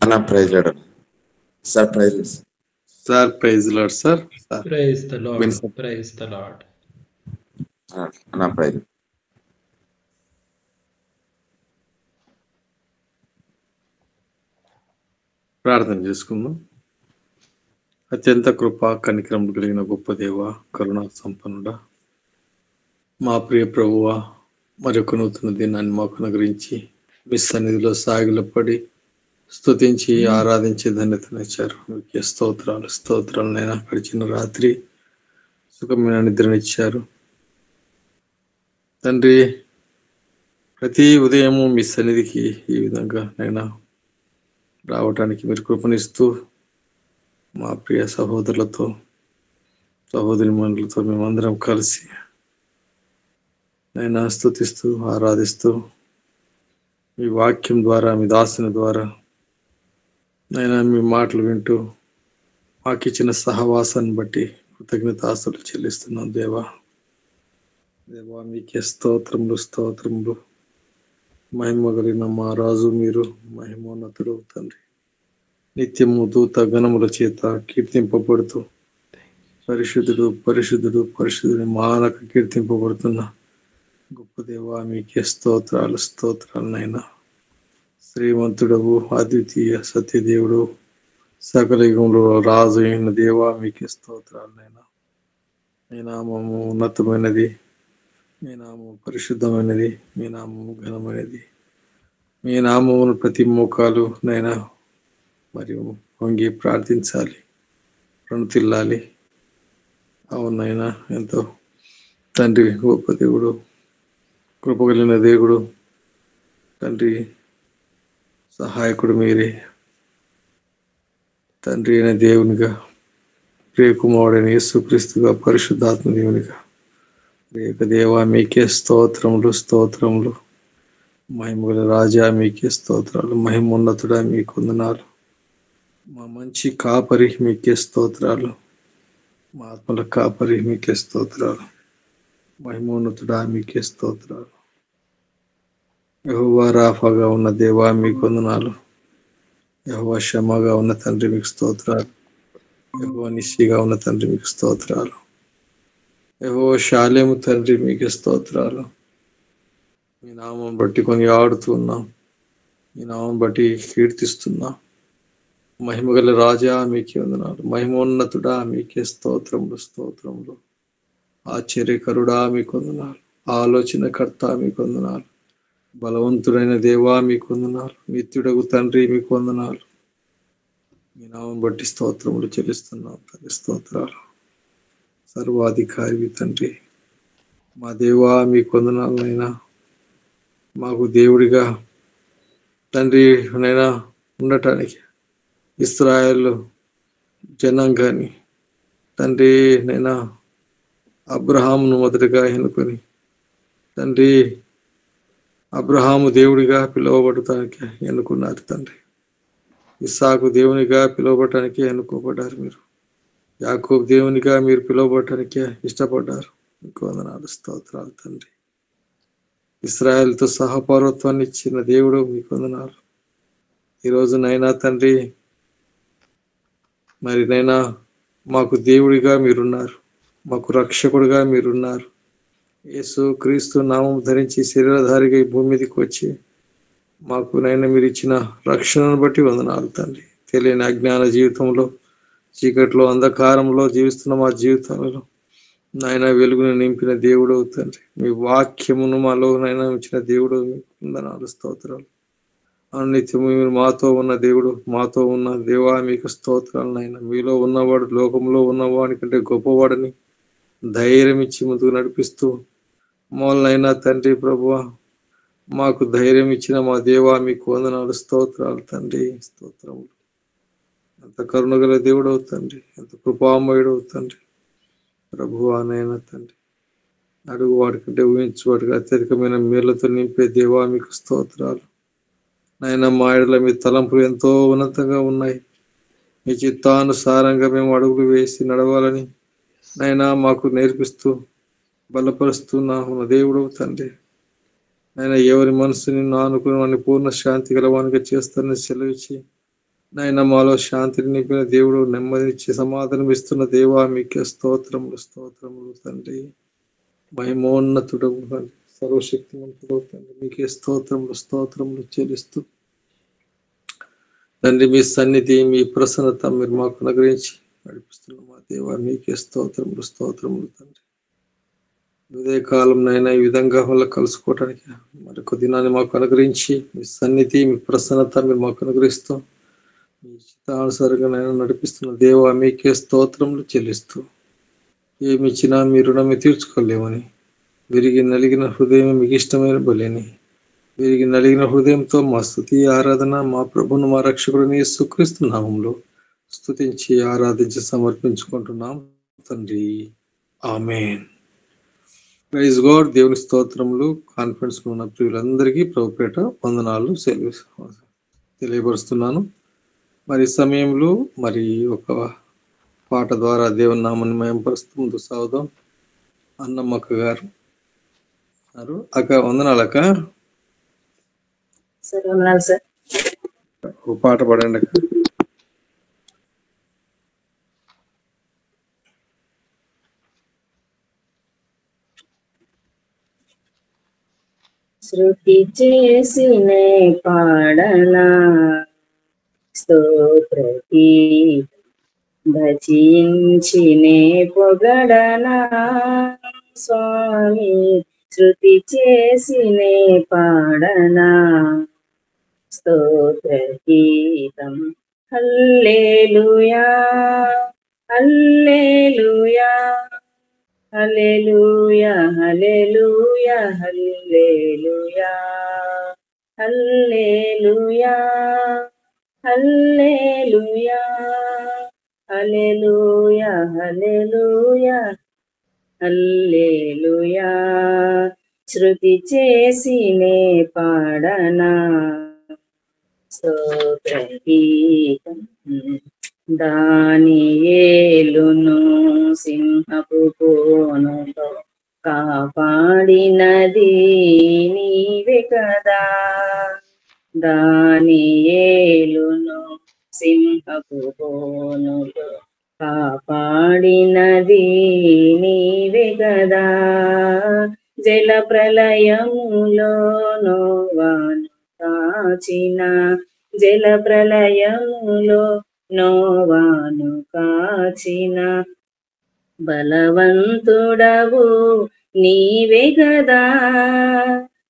అన్న praise Lord sir, praise sir. Praise Lord sir. Praise the Lord. Vincent Praise the Lord. అన్న praise. ప్రార్థన చేసుకుందాం. అత్యంత కృపా కనికరములు కలిగిన గొప్ప దేవ, కరుణా సంపన్నుడా, మా ప్రియ ప్రభువ, మరొక నూతన దినాన్ని మాకు అనుగ్రహించి మీ సన్నిధిలో సాగిలపడి స్తుతించి ఆరాధించే ధన్యతనిచ్చారు. మీకు స్తోత్రాలు స్తోత్రాలు. నైనా గడిచిన రాత్రి సుఖమైన నిద్రనిచ్చారు తండ్రి. ప్రతి ఉదయము మీ సన్నిధికి ఈ విధంగా నైనా రావటానికి మీరు కృపణిస్తూ మా ప్రియ సహోదరులతో సహోదరి మండలతో మేమందరం కలిసి నైనా స్తుతిస్తూ ఆరాధిస్తూ మీ వాక్యం ద్వారా, మీ దాసుని ద్వారా నైనా మీ మాటలు వింటూ మాకిచ్చిన సహవాసాన్ని బట్టి కృతజ్ఞతాస్తులు చెల్లిస్తున్నాం దేవా. దేవా మీకే స్తోత్రములు స్తోత్రములు. మహిమ కలిగిన మా రాజు మీరు, మహిమోన్నతుడు తండ్రి. నిత్యము దూత గణముల చేత కీర్తింపబడుతూ పరిశుద్ధుడు పరిశుద్ధుడు పరిశుద్ధుడు మానక కీర్తింపబడుతున్న గొప్ప దేవా మీకే స్తోత్రాలు స్తోత్రాలు. నైనా శ్రీమంతుడవు, అద్వితీయ సత్యదేవుడు, సకల యుగంలో రాజు అయిన దేవా మీకే స్తోత్రాలు. నైనా మీ నామము ఉన్నతమైనది, మీ నామము పరిశుద్ధమైనది, మీ నామము ఘనమైనది. మీ నామమును ప్రతి మోకాలు నైనా మరియు వంగి ప్రార్థించాలి, ప్రణతిల్లాలి. అవునైనా ఎంతో తండ్రి గొప్ప దేవుడు, కృపగలిగిన దేవుడు తండ్రి, సహాయకుడు మీరే. తండ్రి అయిన దేవునిగా, ప్రియకుమారుడైన యేసుక్రీస్తుగా, పరిశుద్ధాత్మ దేవునిగా ఏక దేవా మీకే స్తోత్రములు స్తోత్రములు. మహిమగల రాజా మీకే స్తోత్రాలు, మహిమోన్నతుడా మీకు వందనాలు. మా మంచి కాపరి మీకే స్తోత్రాలు, మా ఆత్మల కాపరి మీకే స్తోత్రాలు, మహిమోన్నతుడా మీకే స్తోత్రాలు. యెహోవా రాఫాగా ఉన్న దేవా మీకు వందనాలు. యెహోవా షమాగా ఉన్న తండ్రి మీకు స్తోత్రాలు. యెహోవా నిషిగా ఉన్న తండ్రి మీకు స్తోత్రాలు. యెహోవా షాలేము తండ్రి మీకు స్తోత్రాలు. మీ నామం బట్టి కొని ఆడుతున్నాం, మీ నామం బట్టి కీర్తిస్తున్నాం. మహిమగల రాజా మీకే వందనాలు, మహిమోన్నతుడా మీకే స్తోత్రములు స్తోత్రములు. ఆశ్చర్యకరుడా మీకు వందనాలు, ఆలోచనకర్త మీకు వందనాలు, బలవంతుడైన దేవా మీకు వందనాలు, నిత్యుడగు తండ్రి మీకు వందనాలు. మీ నామం బట్టి స్తోత్రములు చెల్లిస్తున్నాం తండ్రి, స్తోత్రాలు. సర్వాధికారి తండ్రి, మా దేవా మీకు వందనాలనైనా. మాకు దేవుడిగా తండ్రి నైనా ఉండటానికి ఇశ్రాయేలు జనాంగాన్ని తండ్రి నైనా అబ్రహామును మొదటగా ఎన్నుకొని తండ్రి అబ్రహాము దేవుడిగా పిలువబడటానికి ఎన్నుకున్నారు తండ్రి. ఇస్సాకు దేవునిగా పిలువబడటానికి ఎన్నుకోబడ్డారు మీరు. యాకోబు దేవునిగా మీరు పిలువబడటానికి ఇష్టపడ్డారు. మీకు వందనాలు స్తోత్రాలు తండ్రి. ఇశ్రాయేలుతో సహపౌరత్వాన్ని ఇచ్చిన దేవుడు మీకు వందనాలు. ఈరోజు నైనా తండ్రి మరి నైనా మాకు దేవుడిగా మీరున్నారు, మాకు రక్షకుడిగా మీరున్నారు. యేసు క్రీస్తు నామం ధరించి శరీరధారిగా ఈ భూమి మీదకి వచ్చి మాకు నైనా మీరు ఇచ్చిన రక్షణను బట్టి వందనాలు తండ్రి. తెలియని అజ్ఞాన జీవితంలో, చీకట్లో, అంధకారంలో జీవిస్తున్న మా జీవితాలలో నాయన వెలుగును నింపిన దేవుడు తండ్రి. మీ వాక్యమును మాలో నైనా ఉంచిన దేవుడు మీకు వందనాలు స్తోత్రాలు. అనిత్యము మీరు మాతో ఉన్న దేవుడు, మాతో ఉన్న దేవా మీకు స్తోత్రాలు. నైనా మీలో ఉన్నవాడు లోకంలో ఉన్నవాడి కంటే గొప్పవాడని ధైర్యం ఇచ్చి ముందుకు నడిపిస్తూ మమ్మల్నైనా తండ్రి ప్రభువా మాకు ధైర్యం ఇచ్చిన మా దేవా మీకు వందనాలు స్తోత్రాలు తండ్రి, స్తోత్రములు. ఎంత కరుణగల దేవుడు తండ్రి, ఎంత కృపామయుడు తండ్రి ప్రభువా. నైనా తండ్రి అడుగు వాడి కంటే ఊహించు వాడికి అత్యధికమైన మేళ్లతో నింపే దేవా మీకు స్తోత్రాలు. నైనా మా ఎడల మీ తలంపులు ఎంతో ఉన్నతంగా ఉన్నాయి. మీ చిత్తానుసారంగా మేము అడుగులు వేసి నడవాలని నైనా మాకు నేర్పిస్తూ బలపరుస్తున్నా ఉన్న దేవుడు తండ్రి. నైనా ఎవరి మనసు నిన్ను ఆనుకుని వాడిని పూర్ణ శాంతి గలవానిగా చేస్తానని సెలవిచ్చి నాయన మాలో శాంతిని నింపిన దేవుడు, నెమ్మదినిచ్చి సమాధానం ఇస్తున్న దేవా మీకే స్తోత్రములు స్తోత్రములు తండ్రి. మహిమోన్నతుడు తండ్రి, సర్వశక్తిమంతుడు తండ్రి, మీకే స్తోత్రములు స్తోత్రములు చెల్లిస్తూ తండ్రి, మీ సన్నిధి మీ ప్రసన్నత మీరు మాకు అనుగ్రహించి నడిపిస్తున్న మా దేవా మీకే స్తోత్రములు స్తోత్రములు తండ్రి. ఉదయకాలం నైనా ఈ విధంగా వల్ల కలుసుకోవటానికి మరొక దినాన్ని మాకు అనుగ్రహించి మీ సన్నిధి మీ ప్రసన్నత మీరు మాకు అనుగ్రహిస్తూ మీ చిత్తానుసారంగా నైనా నడిపిస్తున్న దేవా మీకే స్తోత్రములు చెల్లిస్తూ ఏమి ఇచ్చినా మీ రుణమే తీర్చుకోలేమని విరిగి నలిగిన హృదయం మీకు ఇష్టమైన బలిని విరిగి నలిగిన హృదయంతో మా స్తుతి ఆరాధన మా ప్రభును మా రక్షకుడిని యేసుక్రీస్తు నామములో స్తుతించి ఆరాధించి సమర్పించుకుంటున్నాం తండ్రి. ఆమేన్. Praise God. దేవుని స్తోత్రములు. కాన్ఫరెన్స్ లో ఉన్న ప్రియులందరికీ ప్రభుపేట వందనాలు తెలియపరుస్తున్నాను. మరి సమయంలో మరి ఒక పాట ద్వారా దేవుని నామాన్ని మయంపరుస్తూ ముందు సాగుదాం. అన్నమ్మక్క గారు అక్క వందనాలు అక్క. సార్ వందనాలు సార్. ఒక పాట పాడండి అక్క. శృతి చేసినే పాడనా స్తోత్రకి భజించినే పొగడనా స్వామి. శృతి చేసినే పాడనా స్తోత్రగీతం. హల్లెలూయా హల్లెలూయా హల్లెలూయా హల్లెలూయా హల్లెలూయా హల్లెలూయా హల్లెలూయా హల్లెలూయా హల్లెలూయా హల్లెలూయా. శృతి చేసినే పాడనా స్తోత్రగీతం. దానియేలును సింహపు బోనులో కాపాడినది నీవే కదా. దానియేలును సింహపు బోనులో కాపాడినది నీవే కదా. జల ప్రళయములో నోవాను కాచిన జల ప్రళయములో నోవాను కాచిన బలవంతుడవు నీవే కదా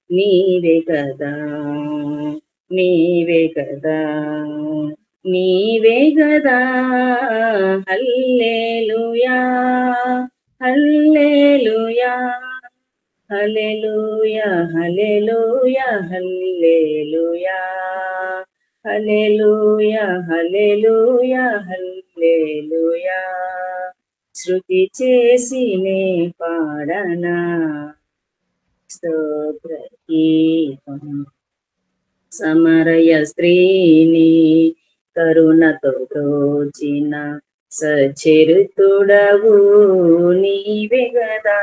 నీవే కదా నీవే కదా నీవే కదా. హల్లెలూయా హల్లెలూయా హల్లెలూయా హల్లెలూయా హల్లెలూయా హల్లెలూయా హల్లెలూయా హల్లెలూయా. శృతి చేసినే పాడనా స్తోత్రగీతం. సమరయ స్త్రీని కరుణతో బ్రోచిన సచరితుడవు నీవే గదా.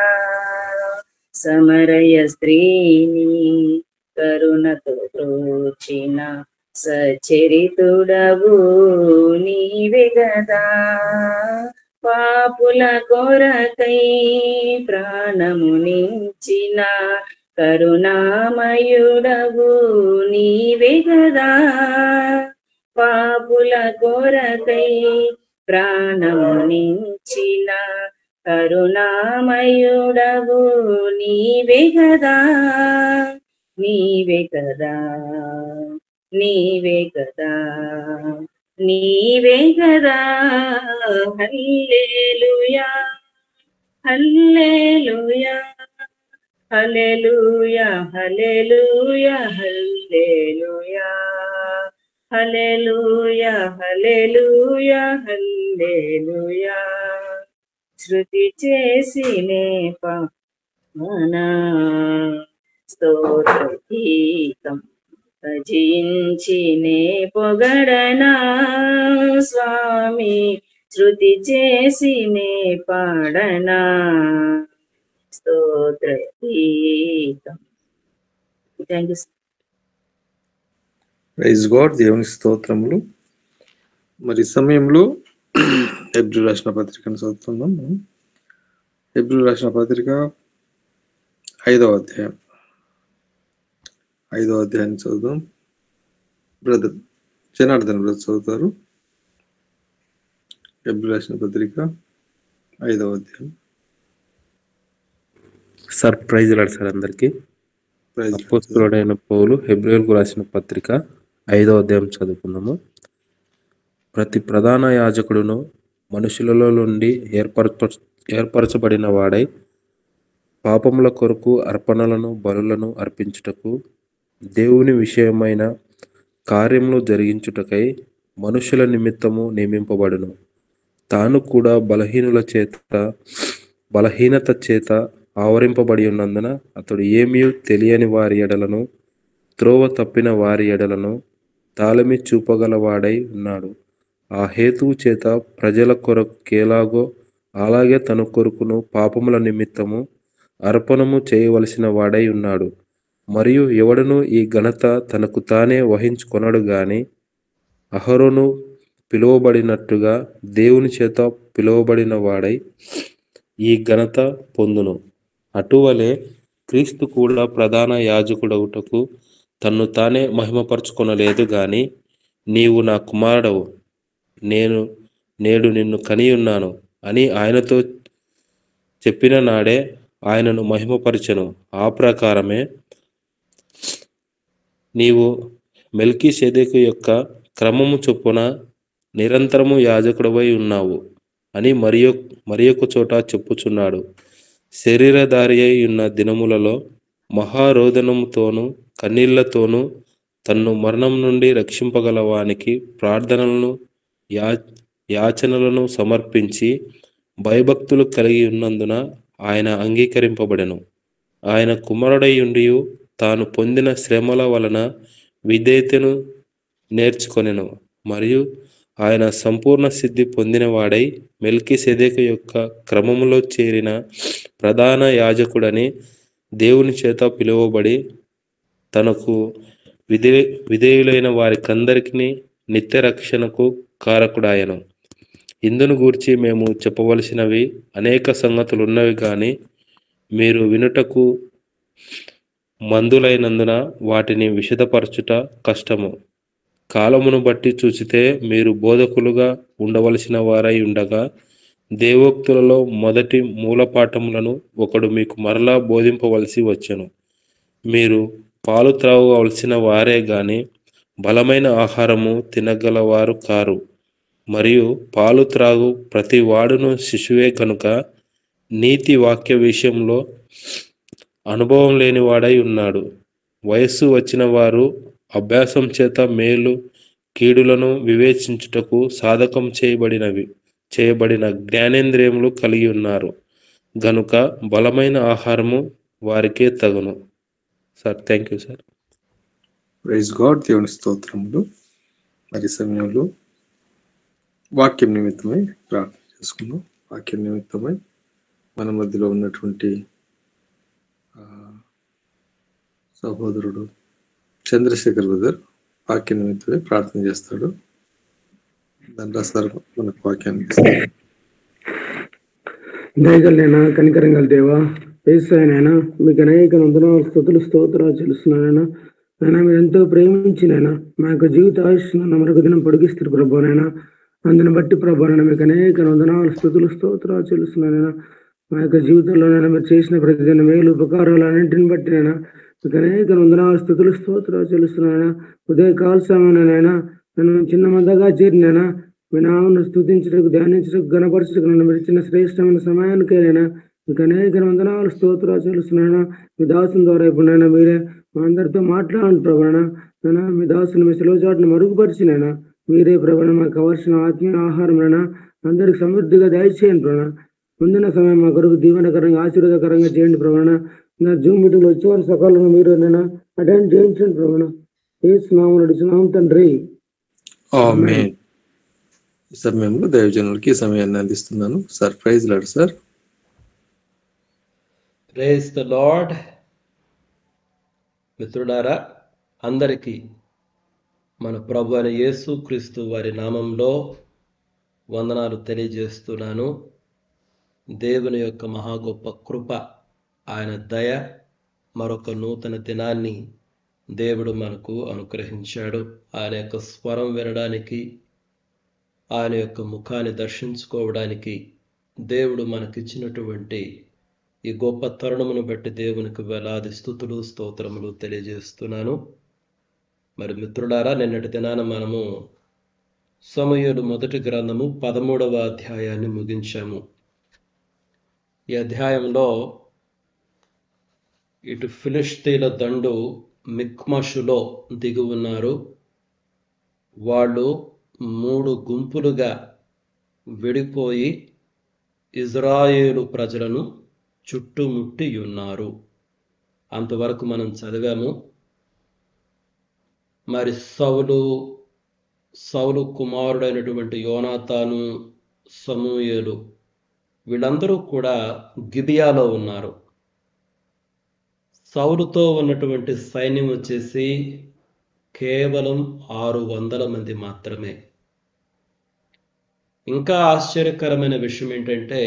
సమరయ స్త్రీని కరుణతో బ్రోచిన సచరితుడవు నీవే గదా. పాపుల కొరకై ప్రాణమునించిన కరుణామయుడవు నీవే గదా. పాపుల కొరకై ప్రాణమునించిన కరుణామయుడవు నీవే గదా నీవే కదా నీవే కదా నీవే కదా. హల్లెలూయా హల్లెలూయా హల్లెలూయా హల్లెలూయా హల్లెలూయా హల్లెలూయా హల్లెలూయా హల్లెలూయా. శృతి చేసినే పాడనా స్తోత్రగీతం. భజించినే పొగడనా స్వామి. శృతి చేసినే పాడనా స్తోత్రగీతం. Thank you. Praise God. దేవుని స్తోత్రములు. మరి సమయంలో హెబ్రీ రాసిన పత్రికను చదువుతున్నాం. హెబ్రీ రాసిన పత్రిక 5వ అధ్యాయం 5వ అధ్యాయాన్ని చదువుదాం. బ్రదర్ జనార్దన్ బ్రదర్ చదువుతారు. హెబ్రీ రాసిన పత్రిక 5వ అధ్యాయం. సార్ ప్రైజ్ లాడ్ సార్ అందరికీ. అపోస్తలుడైన పౌలు హెబ్రీయులకు రాసిన పత్రిక 5వ అధ్యాయం చదువుకుందాము. ప్రతి ప్రధాన యాజకుడును మనుషులలో నుండి ఏర్పరచబడిన వాడై పాపముల కొరకు అర్పణలను బలులను అర్పించుటకు దేవుని విషయమైన కార్యములు జరిగించుటకై మనుషుల నిమిత్తము నియమింపబడును. తాను కూడా బలహీనత చేత ఆవరింపబడి ఉన్నందున అతడు ఏమీ తెలియని వారి ఎడలను త్రోవ తప్పిన వారి ఎడలను తాళమి చూపగలవాడై ఉన్నాడు. ఆ హేతువు చేత ప్రజల కొరకు కేలాగో అలాగే తన కొరకును పాపముల నిమిత్తము అర్పణము చేయవలసిన వాడై ఉన్నాడు. మరియు ఎవడను ఈ ఘనత తనకు తానే వహించుకొనడు గాని అహరోను పిలువబడినట్టుగా దేవుని చేత పిలువబడిన వాడై ఈ ఘనత పొందును. అటువలే క్రీస్తు కూడా ప్రధాన యాజకుడవుటకు తన్ను తానే మహిమపరచుకొనలేదు గాని, నీవు నా కుమారుడవు, నేడు నిన్ను కనియున్నాను అని ఆయనతో చెప్పిన నాడే ఆయనను మహిమపరచెను. ఆ ప్రకారమే నీవు మెల్కీసెదెకు యొక్క క్రమము చొప్పున నిరంతరము యాజకుడవై ఉన్నావు అని మరియొక చోట చెప్పుచున్నాడు. శరీరధారి అయి ఉన్న దినములలో మహారోదనముతోనూ కన్నీళ్లతోనూ తన్ను మరణం నుండి రక్షింపగల వానికి ప్రార్థనలను యాచనలను సమర్పించి భయభక్తులు కలిగి ఉన్నందున ఆయన అంగీకరింపబడెను. ఆయన కుమారుడై ఉండియు తాను పొందిన శ్రమల వలన విధేయతను నేర్చుకొనెను. మరియు ఆయన సంపూర్ణ సిద్ధి పొందినవాడై మెల్కీసెదెకు యొక్క క్రమములో చేరిన ప్రధాన యాజకుడని దేవుని చేత పిలువబడి తనకు విధేయులైన వారికందరికీ నిత్య రక్షణకు కారకుడాయను. ఇందును గూర్చి మేము చెప్పవలసినవి అనేక సంగతులున్నవి గాని మీరు వినుటకు మందులైనందున వాటిని విశదపరచుట కష్టము. కాలమును బట్టి చూచితే మీరు బోధకులుగా ఉండవలసిన వారై ఉండగా దేవోక్తులలో మొదటి మూలపాఠములను ఒకడు మీకు మరలా బోధింపవలసి వచ్చెను. మీరు పాలు త్రాగవలసిన వారే గాని బలమైన ఆహారము తినగలవారు కారు. మరియు పాలు త్రాగు ప్రతి వాడును శిశువే కనుక నీతి వాక్య విషయంలో అనుభవం లేనివాడై ఉన్నాడు. వయస్సు వచ్చిన వారు అభ్యాసం చేత మేలు కీడులను వివేచించుటకు సాధకం చేయబడిన జ్ఞానేంద్రియములు కలిగి ఉన్నారు గనుక బలమైన ఆహారము వారికే తగును. Sir thank you sir. Praise God. దేవుని స్తోత్రములు. మరి సమయంలో వాక్యం నిమిత్తమై ప్రార్థన చేసుకున్నాం. వాక్యం నిమిత్తమై మన మధ్యలో ఉన్నటువంటి సహోదరుడు చంద్రశేఖర్ బ్రదర్ వాక్య నిమిత్తమై ప్రార్థన చేస్తాడు. దాంట్లో సార్ మనకు వాక్యాన్ని ఇస్తాడు. దయగలనైనా కనికరంగల దేవా యేసయ్యనైనా మీకు అనేక వందనాలు స్తుతులు స్తోత్రాలు చెల్లిస్తున్నానైనా. అయినా మీరు ఎంతో ప్రేమించినైనా మా యొక్క జీవిత ఆయుష్ను మరొక దినం పొడిగిస్తారు ప్రభానైనా. అందుని బట్టి ప్రభానైనా మీకు అనేక వందనాలు స్తుతులు స్తోత్రాలు చెల్లిస్తున్నానైనా. మా యొక్క జీవితంలోనైనా మీరు చేసిన ప్రతి మేలు ఉపకారాలు అన్నింటిని బట్టినైనా మీకు అనేక వందనాలు స్తుతులు స్తోత్రాలు చెల్లిస్తున్నానైనా. ఉదయకాల సమయంలోనైనా నన్ను చిన్న మందగా చేరినైనా మీ నామను స్తుతించడానికి ధ్యానించడానికి గణపరచడానికి నన్ను మీరు ఇచ్చిన శ్రేష్టమైన సమయానికైనా మీకు అనేక వందనాలు స్తోత్రాలు చెల్లిస్తున్నాయినా. మీ దాసుని ద్వారా ఇప్పుడైనా మీరే మా అందరితో మాట్లాడండి ప్రభానా. నైనా మీ దాసుని మీ సెలవు చాటును మరుగుపరిచినైనా మీరే ప్రభాన మాకు కావాల్సిన ఆత్మీయ ఆహారమైనా అందరికి సమృద్ధిగా దయచేయండి ప్రభాన. ముందున్న సమయం మా కొరకు దీవెనకరంగా ఆశీర్వాదకరంగా చేయండి ప్రభాన. నా జూమ్ మీటింగ్లో వచ్చేవారు సకాలంలో మీరు నైనా అటెండ్ చేయించండి ప్రభాన. యేసు నామములో నడుచున్నాము తండ్రి. ఆమేన్. ఈ సమయంలో దైవజనులకి ఈ సమయాన్ని అందిస్తున్నాను. Sir praise Lord sir. Praise the Lord. మిత్రులారా అందరికీ మన ప్రభు అయిన యేసు క్రీస్తు వారి నామంలో వందనాలు తెలియజేస్తున్నాను. దేవుని యొక్క మహా గొప్ప కృప, ఆయన దయ, మరొక నూతన దినాన్ని దేవుడు మనకు అనుగ్రహించాడు. ఆయన యొక్క స్వరం వినడానికి, ఆయన యొక్క ముఖాన్ని దర్శించుకోవడానికి దేవుడు మనకిచ్చినటువంటి ఈ గొప్ప తరుణమును బట్టి దేవునికి వేలాది స్తుతులు స్తోత్రములు తెలియజేస్తున్నాను. మరి మిత్రులారా, నిన్నటి దినాన మనము సమూయేలు మొదటి గ్రంథము 13వ అధ్యాయాన్ని ముగించాము. ఈ అధ్యాయంలో ఇటు ఫిలిష్తీల దండు మిక్మషులో దిగి ఉన్నారు. వాళ్ళు 3 గుంపులుగా విడిపోయి ఇజ్రాయేలు ప్రజలను చుట్టుముట్టి ఉన్నారు. అంతవరకు మనం చదివాము. మరి సౌలు కుమారుడైనటువంటి యోనాతాను, సమూయేలు వీళ్ళందరూ కూడా గిబియాలో ఉన్నారు. సౌలుతో ఉన్నటువంటి సైన్యం వచ్చేసి కేవలం 600 మంది మాత్రమే. ఇంకా ఆశ్చర్యకరమైన విషయం ఏంటంటే,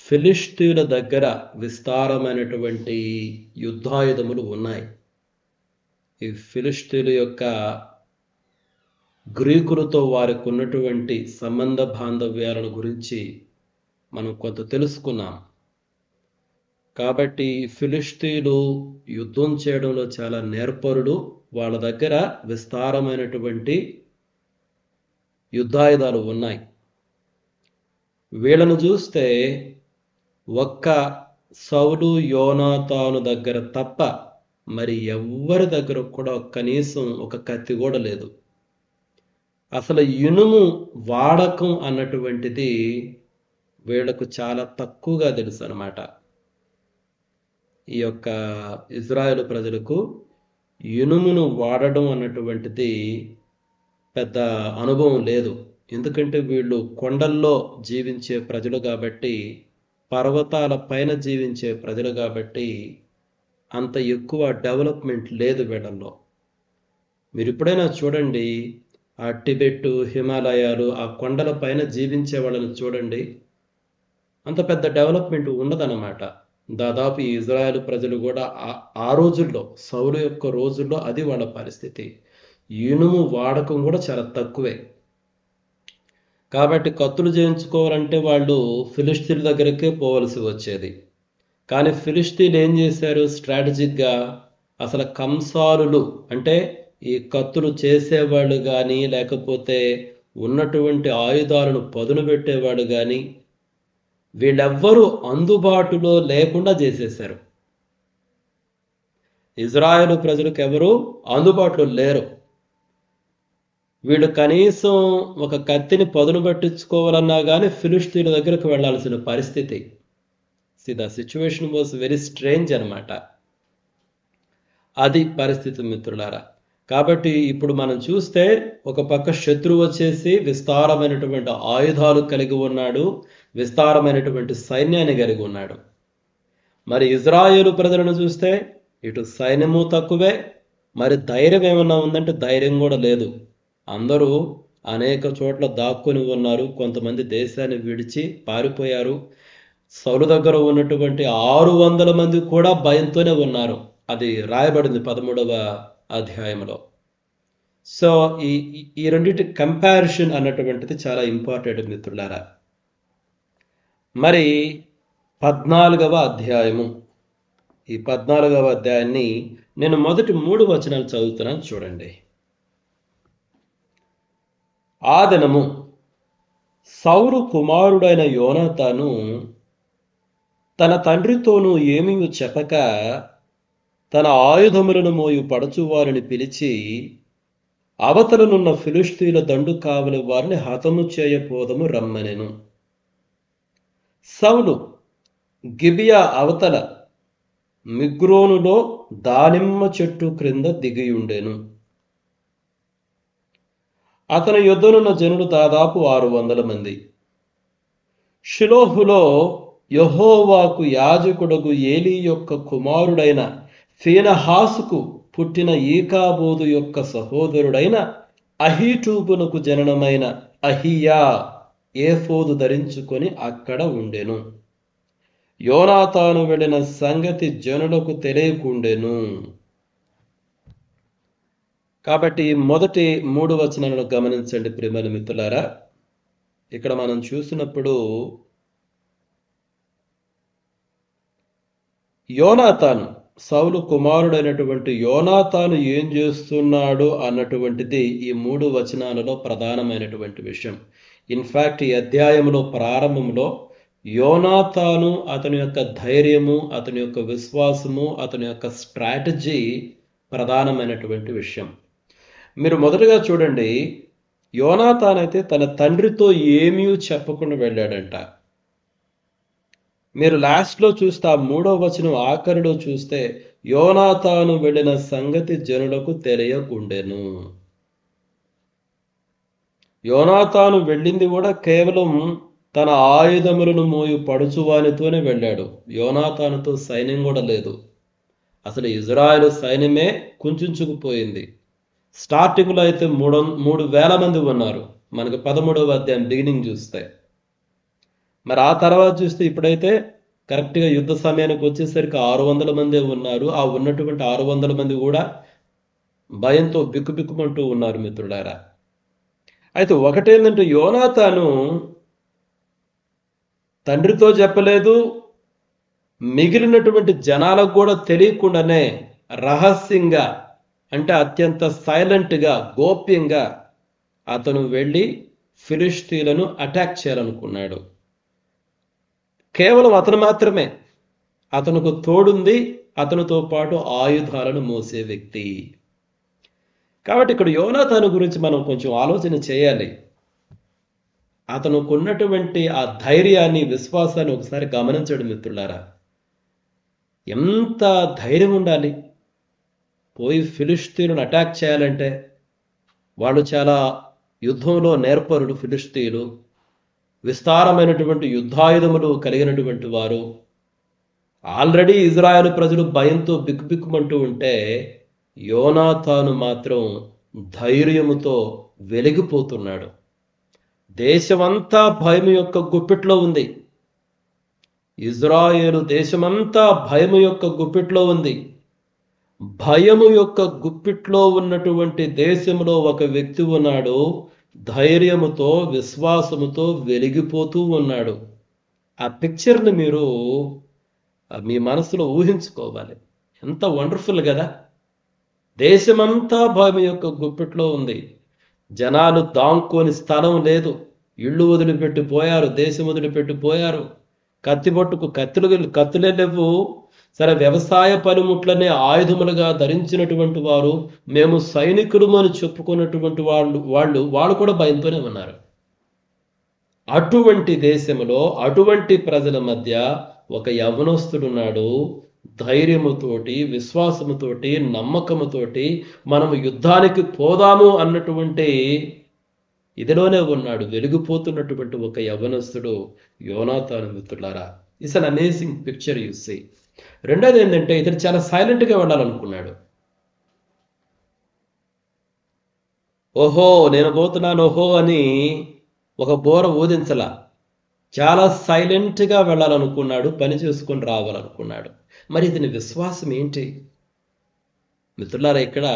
ఫిలిష్తీయుల దగ్గర విస్తారమైనటువంటి యుద్ధాయుధములు ఉన్నాయి. ఈ ఫిలిష్తీయుల యొక్క గ్రీకులతో వారికి ఉన్నటువంటి సంబంధ బాంధవ్యాలను గురించి మనం కొంత తెలుసుకున్నాం. కాబట్టి ఫిలిష్తీయులు యుద్ధం చేయడంలో చాలా నేర్పరులు. వాళ్ళ దగ్గర విస్తారమైనటువంటి యుద్ధాయుధాలు ఉన్నాయి. వీళ్ళను చూస్తే ఒక్క సౌలు యోనాతాను దగ్గర తప్ప మరి ఎవ్వరి దగ్గర కూడా కనీసం ఒక కత్తి కూడా లేదు. అసలు ఇనుము వాడకం అన్నటువంటిది వీళ్లకు చాలా తక్కువగా తెలుసు అన్నమాట. ఈ యొక్క ఇజ్రాయేలు ప్రజలకు ఇనుమును వాడడం అన్నటువంటిది పెద్ద అనుభవం లేదు. ఎందుకంటే వీళ్ళు కొండల్లో జీవించే ప్రజలు కాబట్టి, పర్వతాల పైన జీవించే ప్రజలు కాబట్టి అంత ఎక్కువ డెవలప్మెంట్ లేదు వీళ్ళల్లో. మీరు ఎప్పుడైనా చూడండి, ఆ టిబెట్, హిమాలయాలు, ఆ కొండల పైన జీవించే వాళ్ళని చూడండి, అంత పెద్ద డెవలప్మెంట్ ఉండదన్నమాట. దాదాపు ఈ ఇజ్రాయెల్ ప్రజలు కూడా ఆ రోజుల్లో, సౌలు యొక్క రోజుల్లో అది వాళ్ళ పరిస్థితి. ఇనుము వాడకం కూడా చాలా తక్కువే. కాబట్టి కత్తులు చేయించుకోవాలంటే వాళ్ళు ఫిలిష్తీయుల దగ్గరకే పోవలసి వచ్చేది. కానీ ఫిలిష్తీయులు ఏం చేశారు, స్ట్రాటజిక్గా అసలు కంసాలులు అంటే ఈ కత్తులు చేసేవాళ్ళు కానీ, లేకపోతే ఉన్నటువంటి ఆయుధాలను పదును పెట్టేవాడు కానీ, వీళ్ళెవ్వరూ అందుబాటులో లేకుండా చేసేశారు. ఇజ్రాయేలు ప్రజలకు ఎవరు అందుబాటులో లేరు. వీళ్ళు కనీసం ఒక కత్తిని పదును పట్టించుకోవాలన్నా కానీ ఫిలిష్తీయుల దగ్గరకు వెళ్లాల్సిన పరిస్థితి. The situation was very strange అనమాట. అది పరిస్థితి మిత్రులారా. కాబట్టి ఇప్పుడు మనం చూస్తే ఒక పక్క శత్రువు వచ్చేసి విస్తారమైనటువంటి ఆయుధాలు కలిగి ఉన్నాడు, విస్తారమైనటువంటి సైన్యాన్ని కలిగి ఉన్నాడు. మరి ఇజ్రాయేలు ప్రజలను చూస్తే ఇటు సైన్యము తక్కువే, మరి ధైర్యం ఏమన్నా ఉందంటే ధైర్యం కూడా లేదు. అందరూ అనేక చోట్ల దాక్కుని ఉన్నారు. కొంతమంది దేశాన్ని విడిచి పారిపోయారు. సౌలు దగ్గర ఉన్నటువంటి 600 మంది కూడా భయంతోనే ఉన్నారు. అది రాయబడింది 13వ అధ్యాయంలో. సో ఈ రెండింటి కంపారిజన్ అన్నటువంటిది చాలా ఇంపార్టెంట్ మిత్రులారా. మరి 14వ అధ్యాయము, ఈ 14వ అధ్యాయాన్ని నేను మొదటి 3 వచనాలు చదువుతున్నాను, చూడండి. ఆ దినము సౌలు కుమారుడైన యోనాతాను తన తండ్రితోనూ ఏమీ చెప్పక తన ఆయుధములను మోయు పడచువారిని పిలిచి అవతలనున్న ఫిలిష్తీయుల దండు కావలి వారిని హతము చేయపోదము రమ్మనెను. సౌలు గిబియా అవతల మిగ్రోనులో దానిమ్మ చెట్టు క్రింద దిగియుండెను. అతని యొద్దనున్న జనులు దాదాపు 600 మంది. షిలోహులో యెహోవాకు యాజకుడగు ఏలీ యొక్క కుమారుడైన ఫీనహాసుకు పుట్టిన ఈకాబోదు యొక్క సహోదరుడైన అహీటూబునకు జననమైన అహియా ఏఫోదు ధరించుకొని అక్కడ ఉండెను. యోనాతాను వెళ్ళిన సంగతి జనులకు తెలియకుండెను. కాబట్టి మొదటి 3 వచనాలను గమనించండి ప్రియమైన మిత్రులారా. ఇక్కడ మనం చూసినప్పుడు యోనాతాను, సౌలు కుమారుడైనటువంటి యోనాతాను ఏం చేస్తున్నాడు అన్నటువంటిది ఈ 3 వచనాలలో ప్రధానమైనటువంటి విషయం. ఇన్ఫాక్ట్ ఈ అధ్యాయంలో ప్రారంభంలో యోనాతాను, అతని యొక్క ధైర్యము, అతని యొక్క విశ్వాసము, అతని యొక్క స్ట్రాటజీ ప్రధానమైనటువంటి విషయం. మీరు మొదటగా చూడండి, యోనాతాన్ అయితే తన తండ్రితో ఏమీ చెప్పకుండా వెళ్ళాడంట. మీరు లాస్ట్లో చూస్తే ఆ 3వ వచనం ఆఖరిలో చూస్తే యోనాతాను వెళ్ళిన సంగతి జనులకు తెలియకుండెను. యోనాతాను వెళ్ళింది కూడా కేవలం తన ఆయుధములను మోయు పడుచువానితోనే వెళ్ళాడు. యోనాతానుతో సైన్యం కూడా లేదు. అసలు ఇజ్రాయెల్ సైన్యమే కుంచుకుపోయింది. స్టార్టింగ్లో అయితే 3,000 మంది ఉన్నారు. మనకు 13వ అధ్యాయం బిగినింగ్ చూస్తే. మరి ఆ తర్వాత చూస్తే ఇప్పుడైతే కరెక్ట్గా యుద్ధ సమయానికి వచ్చేసరికి 600 మందే ఉన్నారు. ఆ ఉన్నటువంటి 600 మంది కూడా భయంతో బిక్కుబిక్కుమంటూ ఉన్నారు మిత్రులారా. అయితే ఒకటేంటంటే యోనాతాను తండ్రితో చెప్పలేదు, మిగిలినటువంటి జనాలకు కూడా తెలియకుండానే రహస్యంగా, అంటే అత్యంత సైలెంట్గా, గోప్యంగా అతను వెళ్ళి ఫిలిష్తీయులను అటాక్ చేయాలనుకున్నాడు. కేవలం అతను మాత్రమే, అతనుకు తోడుంది అతనితో పాటు ఆయుధాలను మోసే వ్యక్తి. కాబట్టి ఇక్కడ యోనాతాను గురించి మనం కొంచెం ఆలోచన చేయాలి. అతనుకున్నటువంటి ఆ ధైర్యాన్ని, విశ్వాసాన్ని ఒకసారి గమనించడం మిత్రులారా. ఎంత ధైర్యం ఉండాలి పోయి ఫిలిష్తీయులను అటాక్ చేయాలంటే. వాళ్ళు చాలా యుద్ధంలో నేర్పరుడు. ఫిలిష్తీయులు విస్తారమైనటువంటి యుద్ధాయుధములు కలిగినటువంటి వారు. ఆల్రెడీ ఇజ్రాయెల్ ప్రజలు భయంతో బిక్కుబిక్కుమంటూ ఉంటే యోనాతాను మాత్రం ధైర్యముతో వెలిగిపోతున్నాడు. దేశమంతా భయం యొక్క గుప్పిట్లో ఉంది. ఇజ్రాయేలు దేశమంతా భయము యొక్క గుప్పిట్లో ఉంది. భయము యొక్క గుప్పిట్లో ఉన్నటువంటి దేశంలో ఒక వ్యక్తి ఉన్నాడు, ధైర్యముతో, విశ్వాసముతో వెలిగిపోతూ ఉన్నాడు. ఆ పిక్చర్ని మీరు మీ మనసులో ఊహించుకోవాలి. ఎంత వండర్ఫుల్ కదా. దేశమంతా భయం యొక్క గుప్పిట్లో ఉంది. జనాలు దాంకోని స్థలం లేదు. ఇళ్ళు వదిలిపెట్టిపోయారు, దేశం వదిలిపెట్టిపోయారు. కత్తిబొట్టుకు కత్తులే లేవు. సరే, వ్యవసాయ పనిముట్లనే ఆయుధములుగా ధరించినటువంటి వారు, మేము సైనికులు అని చెప్పుకున్నటువంటి వాళ్ళు కూడా భయంతోనే ఉన్నారు. అటువంటి దేశంలో, అటువంటి ప్రజల మధ్య ఒక యవనస్తుడున్నాడు. ధైర్యముతోటి, విశ్వాసముతోటి, నమ్మకముతోటి మనము యుద్ధానికి పోదాము అన్నటువంటి ఇదిలోనే ఉన్నాడు. వెలిగిపోతున్నటువంటి ఒక యవనస్తుడు యోనాతాను మిత్రులారా. It's an amazing picture you see. రెండోది ఏంటంటే, ఇతడు చాలా సైలెంట్గా వెళ్ళాలనుకున్నాడు. ఓహో నేను పోతున్నాను ఓహో అని ఒక బోర ఊదించలా. చాలా సైలెంట్గా వెళ్ళాలనుకున్నాడు, పని చేసుకొని రావాలనుకున్నాడు. మరి ఇతని విశ్వాసం ఏంటి మిత్రులారా? ఇక్కడ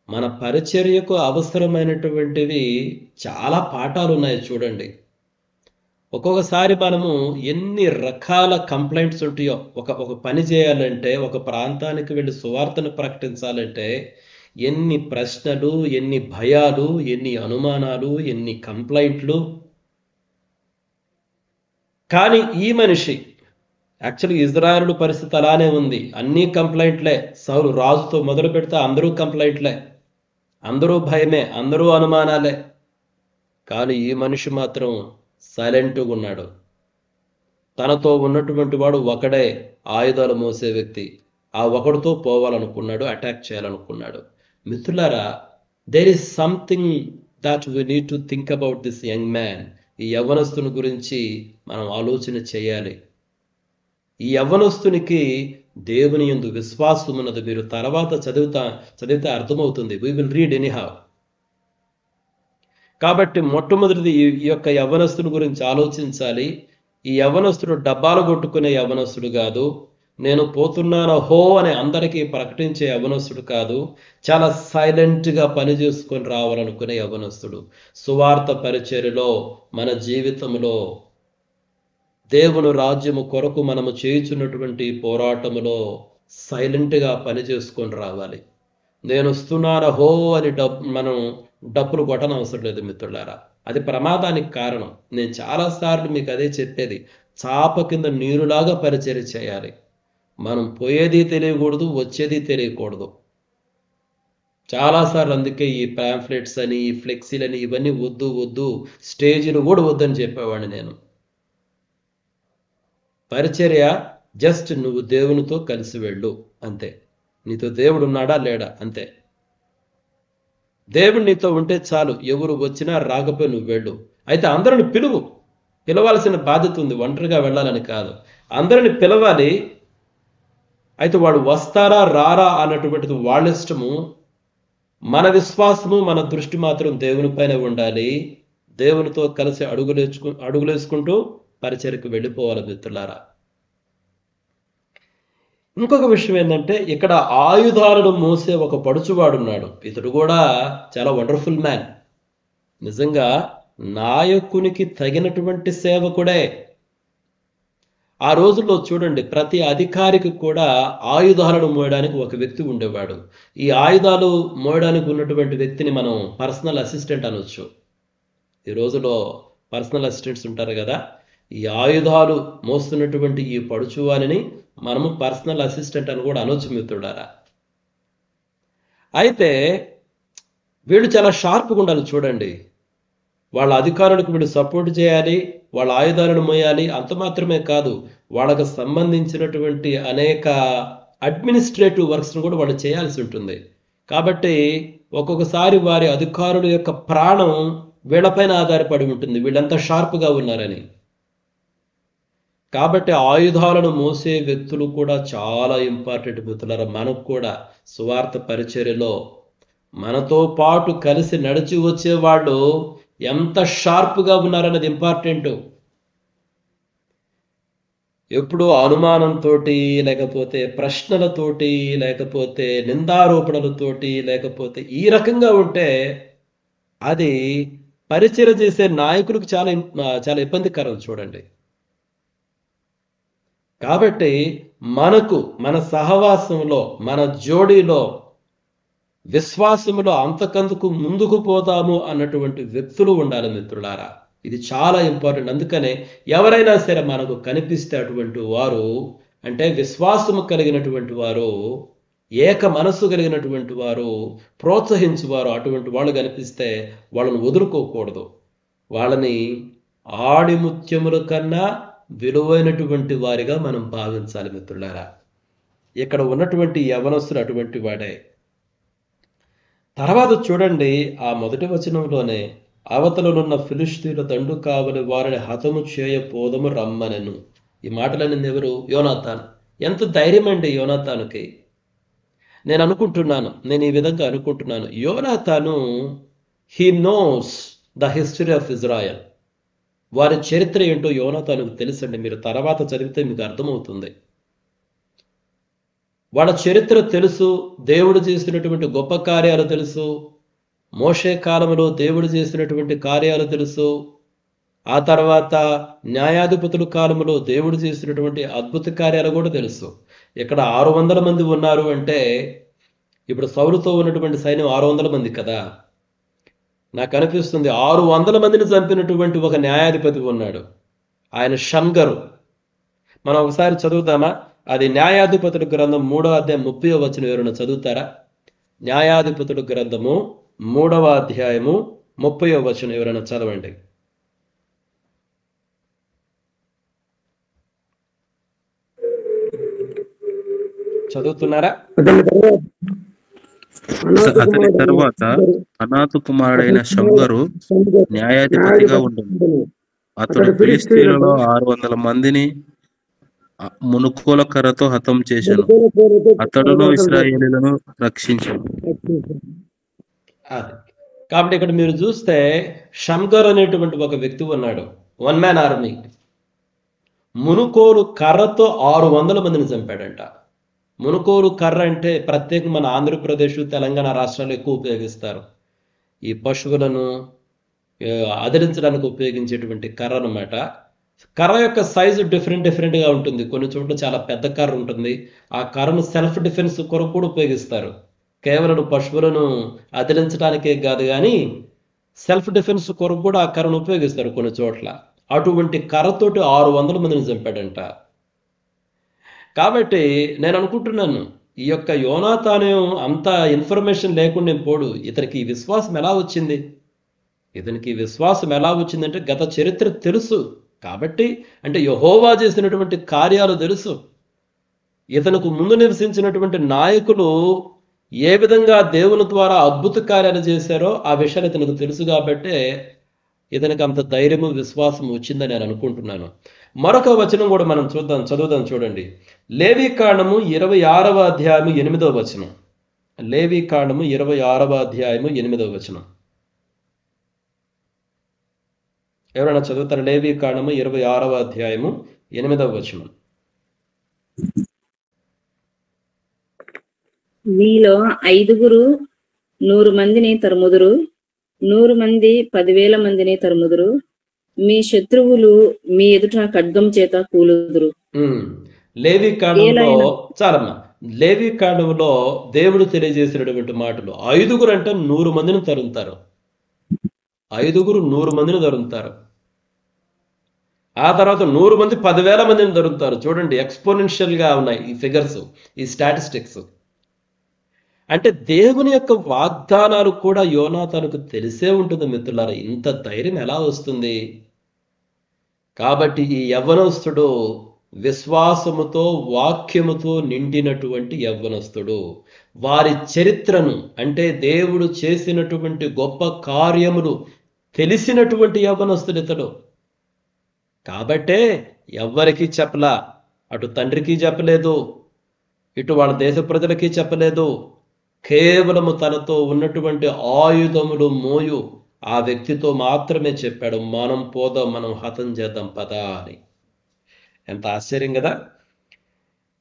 మన పరిచర్యకు అవసరమైనటువంటివి చాలా పాఠాలు ఉన్నాయి చూడండి. ఒక్కొక్కసారి మనము ఎన్ని రకాల కంప్లైంట్స్ ఉంటాయో. ఒక పని చేయాలంటే, ఒక ప్రాంతానికి వెళ్ళి సువార్తను ప్రకటించాలంటే ఎన్ని ప్రశ్నలు, ఎన్ని భయాలు, ఎన్ని అనుమానాలు, ఎన్ని కంప్లైంట్లు. కానీ ఈ మనిషి, యాక్చువల్గా ఇజ్రాయేలు పరిస్థితి అలానే ఉంది. అన్నీ కంప్లైంట్లే. సౌలు రాజుతో మొదలు పెడితే అందరూ కంప్లైంట్లే, అందరూ భయమే, అందరూ అనుమానాలే. కానీ ఈ మనిషి మాత్రం సైలెంట్గా ఉన్నాడు. తనతో ఉన్నటువంటి వాడు ఒకడే, ఆయుధాలు మోసే వ్యక్తి. ఆ ఒకడితో పోవాలనుకున్నాడు, అటాక్ చేయాలనుకున్నాడు. మిత్రులారా, there is something that we need to think about this young man. ఈ యవ్వనస్తుని గురించి మనం ఆలోచన చేయాలి. ఈ యవ్వనస్తునికి దేవుని యందు విశ్వాసం ఉన్నది. మీరు తర్వాత చదివితే అర్థమవుతుంది. We will read anyhow. కాబట్టి మొట్టమొదటిది ఈ యొక్క యవ్వనస్తుని గురించి ఆలోచించాలి. ఈ యవ్వనస్తుడు డబ్బాలు కొట్టుకునే యవ్వనస్తుడు కాదు. నేను పోతున్నాను హో అని అందరికీ ప్రకటించే యవ్వనస్తుడు కాదు. చాలా సైలెంట్గా పని చేసుకొని రావాలనుకునే యవ్వనస్తుడు. సువార్త పరిచర్యలో, మన జీవితంలో, దేవుని రాజ్యము కొరకు మనము చేయుచున్నటువంటి పోరాటములో సైలెంట్గా పని చేసుకొని రావాలి. నేను వస్తున్నాను హో అని మనం డప్పులు కొట్టనవసరం లేదు మిత్రులారా. అది ప్రమాదానికి కారణం. నేను చాలాసార్లు మీకు అదే చెప్పేది. చాప కింద నీరులాగా పరిచర్య చేయాలి. మనం పోయేది తెలియకూడదు, వచ్చేది తెలియకూడదు. చాలాసార్లు అందుకే ఈ పాంఫ్లెట్స్ అని, ఈ ఫ్లెక్సీలని ఇవన్నీ వద్దు, స్టేజీలు కూడా వద్దని చెప్పేవాడిని నేను. పరిచర్య జస్ట్ నువ్వు దేవునితో కలిసి వెళ్ళు అంతే. నీతో దేవుడు ఉన్నాడా లేడా అంతే. దేవుడు నీతో ఉంటే చాలు. ఎవరు వచ్చినా రాకపోయి నువ్వు వెళ్ళు. అయితే అందరిని పిలవాల్సిన బాధ్యత ఉంది. ఒంటరిగా వెళ్ళాలని కాదు, అందరిని పిలవాలి. అయితే వాడు వస్తారా రారా అన్నటువంటిది వాళ్ళ ఇష్టము. మన విశ్వాసము, మన దృష్టి మాత్రం దేవుని పైన ఉండాలి. దేవునితో కలిసి అడుగులేసుకుంటూ పరిచర్యకు వెళ్ళిపోవాలి మిత్రులారా. ఇంకొక విషయం ఏంటంటే, ఇక్కడ ఆయుధాలను మోసే ఒక పడుచువాడున్నాడు. ఇతడు కూడా చాలా వండర్ఫుల్ మ్యాన్. నిజంగా నాయకునికి తగినటువంటి సేవకుడే. ఆ రోజుల్లో చూడండి, ప్రతి అధికారికి కూడా ఆయుధాలను మోయడానికి ఒక వ్యక్తి ఉండేవాడు. ఈ ఆయుధాలు మోయడానికి ఉన్నటువంటి వ్యక్తిని మనం పర్సనల్ అసిస్టెంట్ అనొచ్చు. ఈ రోజులో పర్సనల్ అసిస్టెంట్స్ ఉంటారు కదా. ఈ ఆయుధాలు మోస్తున్నటువంటి ఈ పడుచువాని మనము పర్సనల్ అసిస్టెంట్ అని కూడా అనొచ్చు మిత్రుడారా. అయితే వీళ్ళు చాలా షార్ప్గా ఉండాలి. చూడండి, వాళ్ళ అధికారులకు వీళ్ళు సపోర్ట్ చేయాలి, వాళ్ళ ఆయుధాలను మోయాలి. అంత మాత్రమే కాదు, వాళ్ళకు సంబంధించినటువంటి అనేక అడ్మినిస్ట్రేటివ్ వర్క్స్ను కూడా వాళ్ళు చేయాల్సి ఉంటుంది. కాబట్టి ఒక్కొక్కసారి వారి అధికారుల యొక్క ప్రాణం వీళ్ళపైన ఆధారపడి ఉంటుంది, వీళ్ళంతా షార్ప్గా ఉన్నారని. కాబట్టి ఆయుధాలను మోసే వ్యక్తులు కూడా చాలా ఇంపార్టెంట్ మిత్రులారా. మనకు కూడా సువార్త పరిచర్యలో మనతో పాటు కలిసి నడిచి వచ్చేవాళ్ళు ఎంత షార్ప్గా ఉన్నారన్నది ఇంపార్టెంట్. ఎప్పుడు అనుమానంతో, లేకపోతే ప్రశ్నలతోటి, లేకపోతే నిందారోపణలతోటి, లేకపోతే ఈ రకంగా ఉంటే అది పరిచర్య చేసే నాయకులకు చాలా ఇబ్బందికరం. చూడండి, కాబట్టి మనకు మన సహవాసంలో, మన జోడీలో, విశ్వాసంలో అంతకందుకు ముందుకు పోతాము అన్నటువంటి వ్యక్తులు ఉండాలి మిత్రులారా. ఇది చాలా ఇంపార్టెంట్. అందుకనే ఎవరైనా సరే మనకు కనిపిస్తే అటువంటి వారు, అంటే విశ్వాసము కలిగినటువంటి వారు, ఏక మనస్సు కలిగినటువంటి వారు, ప్రోత్సహించువారు, అటువంటి వాళ్ళు కనిపిస్తే వాళ్ళని వదులుకోకూడదు. వాళ్ళని ఆడిముత్యముల కన్నా విలువైనటువంటి వారిగా మనం భావించాలి మిత్రులారా. ఇక్కడ ఉన్నటువంటి యవనస్తుడు అటువంటి వాడే. తర్వాత చూడండి, ఆ మొదటి వచనంలోనే అవతలనున్న ఫిలిష్తీయుల దండు కావలి వారిని హతము చేయపోదము రమ్మనెను. ఈ మాటలనేది ఎవరు? యోనాతాను. ఎంత ధైర్యం అండి యోనాతానుకి. నేను ఈ విధంగా అనుకుంటున్నాను, యోనాతాను he knows the history of Israel. వారి చరిత్ర ఏంటో యోనాతానుకు తెలుసండి. మీరు తర్వాత చదివితే మీకు అర్థమవుతుంది. వాళ్ళ చరిత్ర తెలుసు, దేవుడు చేసినటువంటి గొప్ప కార్యాలు తెలుసు, మోషే కాలంలో దేవుడు చేసినటువంటి కార్యాలు తెలుసు, ఆ తర్వాత న్యాయాధిపతుల కాలంలో దేవుడు చేసినటువంటి అద్భుత కార్యాలు కూడా తెలుసు. ఇక్కడ 600 మంది ఉన్నారు అంటే, ఇప్పుడు సౌలుతో ఉన్నటువంటి సైన్యం 600 మంది కదా. నాకు అనిపిస్తుంది 600 మందిని చంపినటువంటి ఒక న్యాయాధిపతి ఉన్నాడు, ఆయన షంగరు. మనం ఒకసారి చదువుతామా? అది న్యాయాధిపతుల గ్రంథం 3వ అధ్యాయం 30వ వచనం ఎవరైనా చదువుతారా? న్యాయాధిపతుల గ్రంథము 3వ అధ్యాయము 30వ వచనం ఎవరైనా చదవండి. చదువుతున్నారా? అతని తరువాత అనాతు కుమారుడైన షంగరు న్యాయాధిపతిగా ఉండెను. అతడు ఫిలిష్తీయులలో 600 మందిని మునుకోల కర్రతో హతం చేశాను, అతడును ఇశ్రాయేలీయులను రక్షించాను. అది కాబట్టి ఇక్కడ మీరు చూస్తే షమ్గర్ అనేటువంటి ఒక వ్యక్తి ఉన్నాడు, వన్ మ్యాన్ ఆర్మీ. మునుకోలు కర్రతో 600 మందిని చంపాడంట. మునుకోలు కర్ర అంటే ప్రత్యేకంగా మన ఆంధ్రప్రదేశ్, తెలంగాణ రాష్ట్రాలు ఎక్కువ ఉపయోగిస్తారు. ఈ పశువులను అదిలించడానికి ఉపయోగించేటువంటి కర్ర అనమాట. కర్ర యొక్క సైజు డిఫరెంట్గా ఉంటుంది. కొన్ని చోట్ల చాలా పెద్ద కర్ర ఉంటుంది. ఆ కర్రను సెల్ఫ్ డిఫెన్స్ కొరకు కూడా ఉపయోగిస్తారు. కేవలం పశువులను అదిలించడానికే కాదు కానీ సెల్ఫ్ డిఫెన్స్ కొరకు కూడా ఆ కర్రను ఉపయోగిస్తారు కొన్ని చోట్ల. అటువంటి కర్రతోటి 600 మందిని చంపాడంట. కాబట్టి నేను అనుకుంటున్నాను, ఈ యొక్క యోనాతాను అంత ఇన్ఫర్మేషన్ లేకుండా పోడు. ఇతనికి ఈ విశ్వాసం ఎలా వచ్చింది? ఇతనికి ఈ విశ్వాసం ఎలా వచ్చిందంటే గత చరిత్ర తెలుసు కాబట్టి, అంటే యెహోవా చేసినటువంటి కార్యాలు తెలుసు. ఇతనికి ముందు నివసించినటువంటి నాయకులు ఏ విధంగా దేవుని ద్వారా అద్భుత కార్యాలు చేశారో ఆ విషయాలు ఇతనికి తెలుసు కాబట్టి ఇతనికి అంత ధైర్యము విశ్వాసం వచ్చిందని నేను అనుకుంటున్నాను. మరొక వచనం కూడా మనం చదువుదాం చూడండి. లేవీకాండము 26వ అధ్యాయము 8వ వచనం. లేవీకాండము 26వ అధ్యాయము 8వ వచనం. ఎవరైనా చదువుతారు? లేవీకాండము 26వ అధ్యాయము 8వ వచనం. మీలో 5 100 మందిని తరుముదురు, 100 మంది 10,000 మందిని తరుముదురు. మీ శత్రువులు మీ ఎదుట ఖడ్గం చేత కూలుదురు. లేవీకాండంలో చాలమ్మా, లేవీకాండంలో దేవుడు తెలియజేసినటువంటి మాటలు. 5 అంటే 100 మందిని తరుముతారు. 5 100 మందిని తరుముతారు. ఆ తర్వాత 100 మంది 10,000 మందిని తరుముతారు. చూడండి, ఎక్స్పోనెన్షియల్ గా ఉన్నాయి ఈ ఫిగర్స్, ఈ స్టాటిస్టిక్స్. అంటే దేవుని యొక్క వాగ్దానాలు కూడా యోనాతానుకు తెలిసే ఉంటుంది మిత్రులారా. ఇంత ధైర్యం ఎలా వస్తుంది? కాబట్టి ఈ యవ్వనస్తుడు విశ్వాసముతో వాక్యముతో నిండినటువంటి యవ్వనస్తుడు. వారి చరిత్రను, అంటే దేవుడు చేసినటువంటి గొప్ప కార్యములు తెలిసినటువంటి యవ్వనస్తుడు ఇతడు. కాబట్టే ఎవ్వరికీ చెప్పలా. అటు తండ్రికి చెప్పలేదు, ఇటు వాళ్ళ దేశ ప్రజలకి చెప్పలేదు. కేవలము తనతో ఉన్నటువంటి ఆయుధములు మోయు ఆ వ్యక్తితో మాత్రమే చెప్పాడు, మనం పోదాం, మనం హతం చేద్దాం పదా అని. ఎంత ఆశ్చర్యం కదా!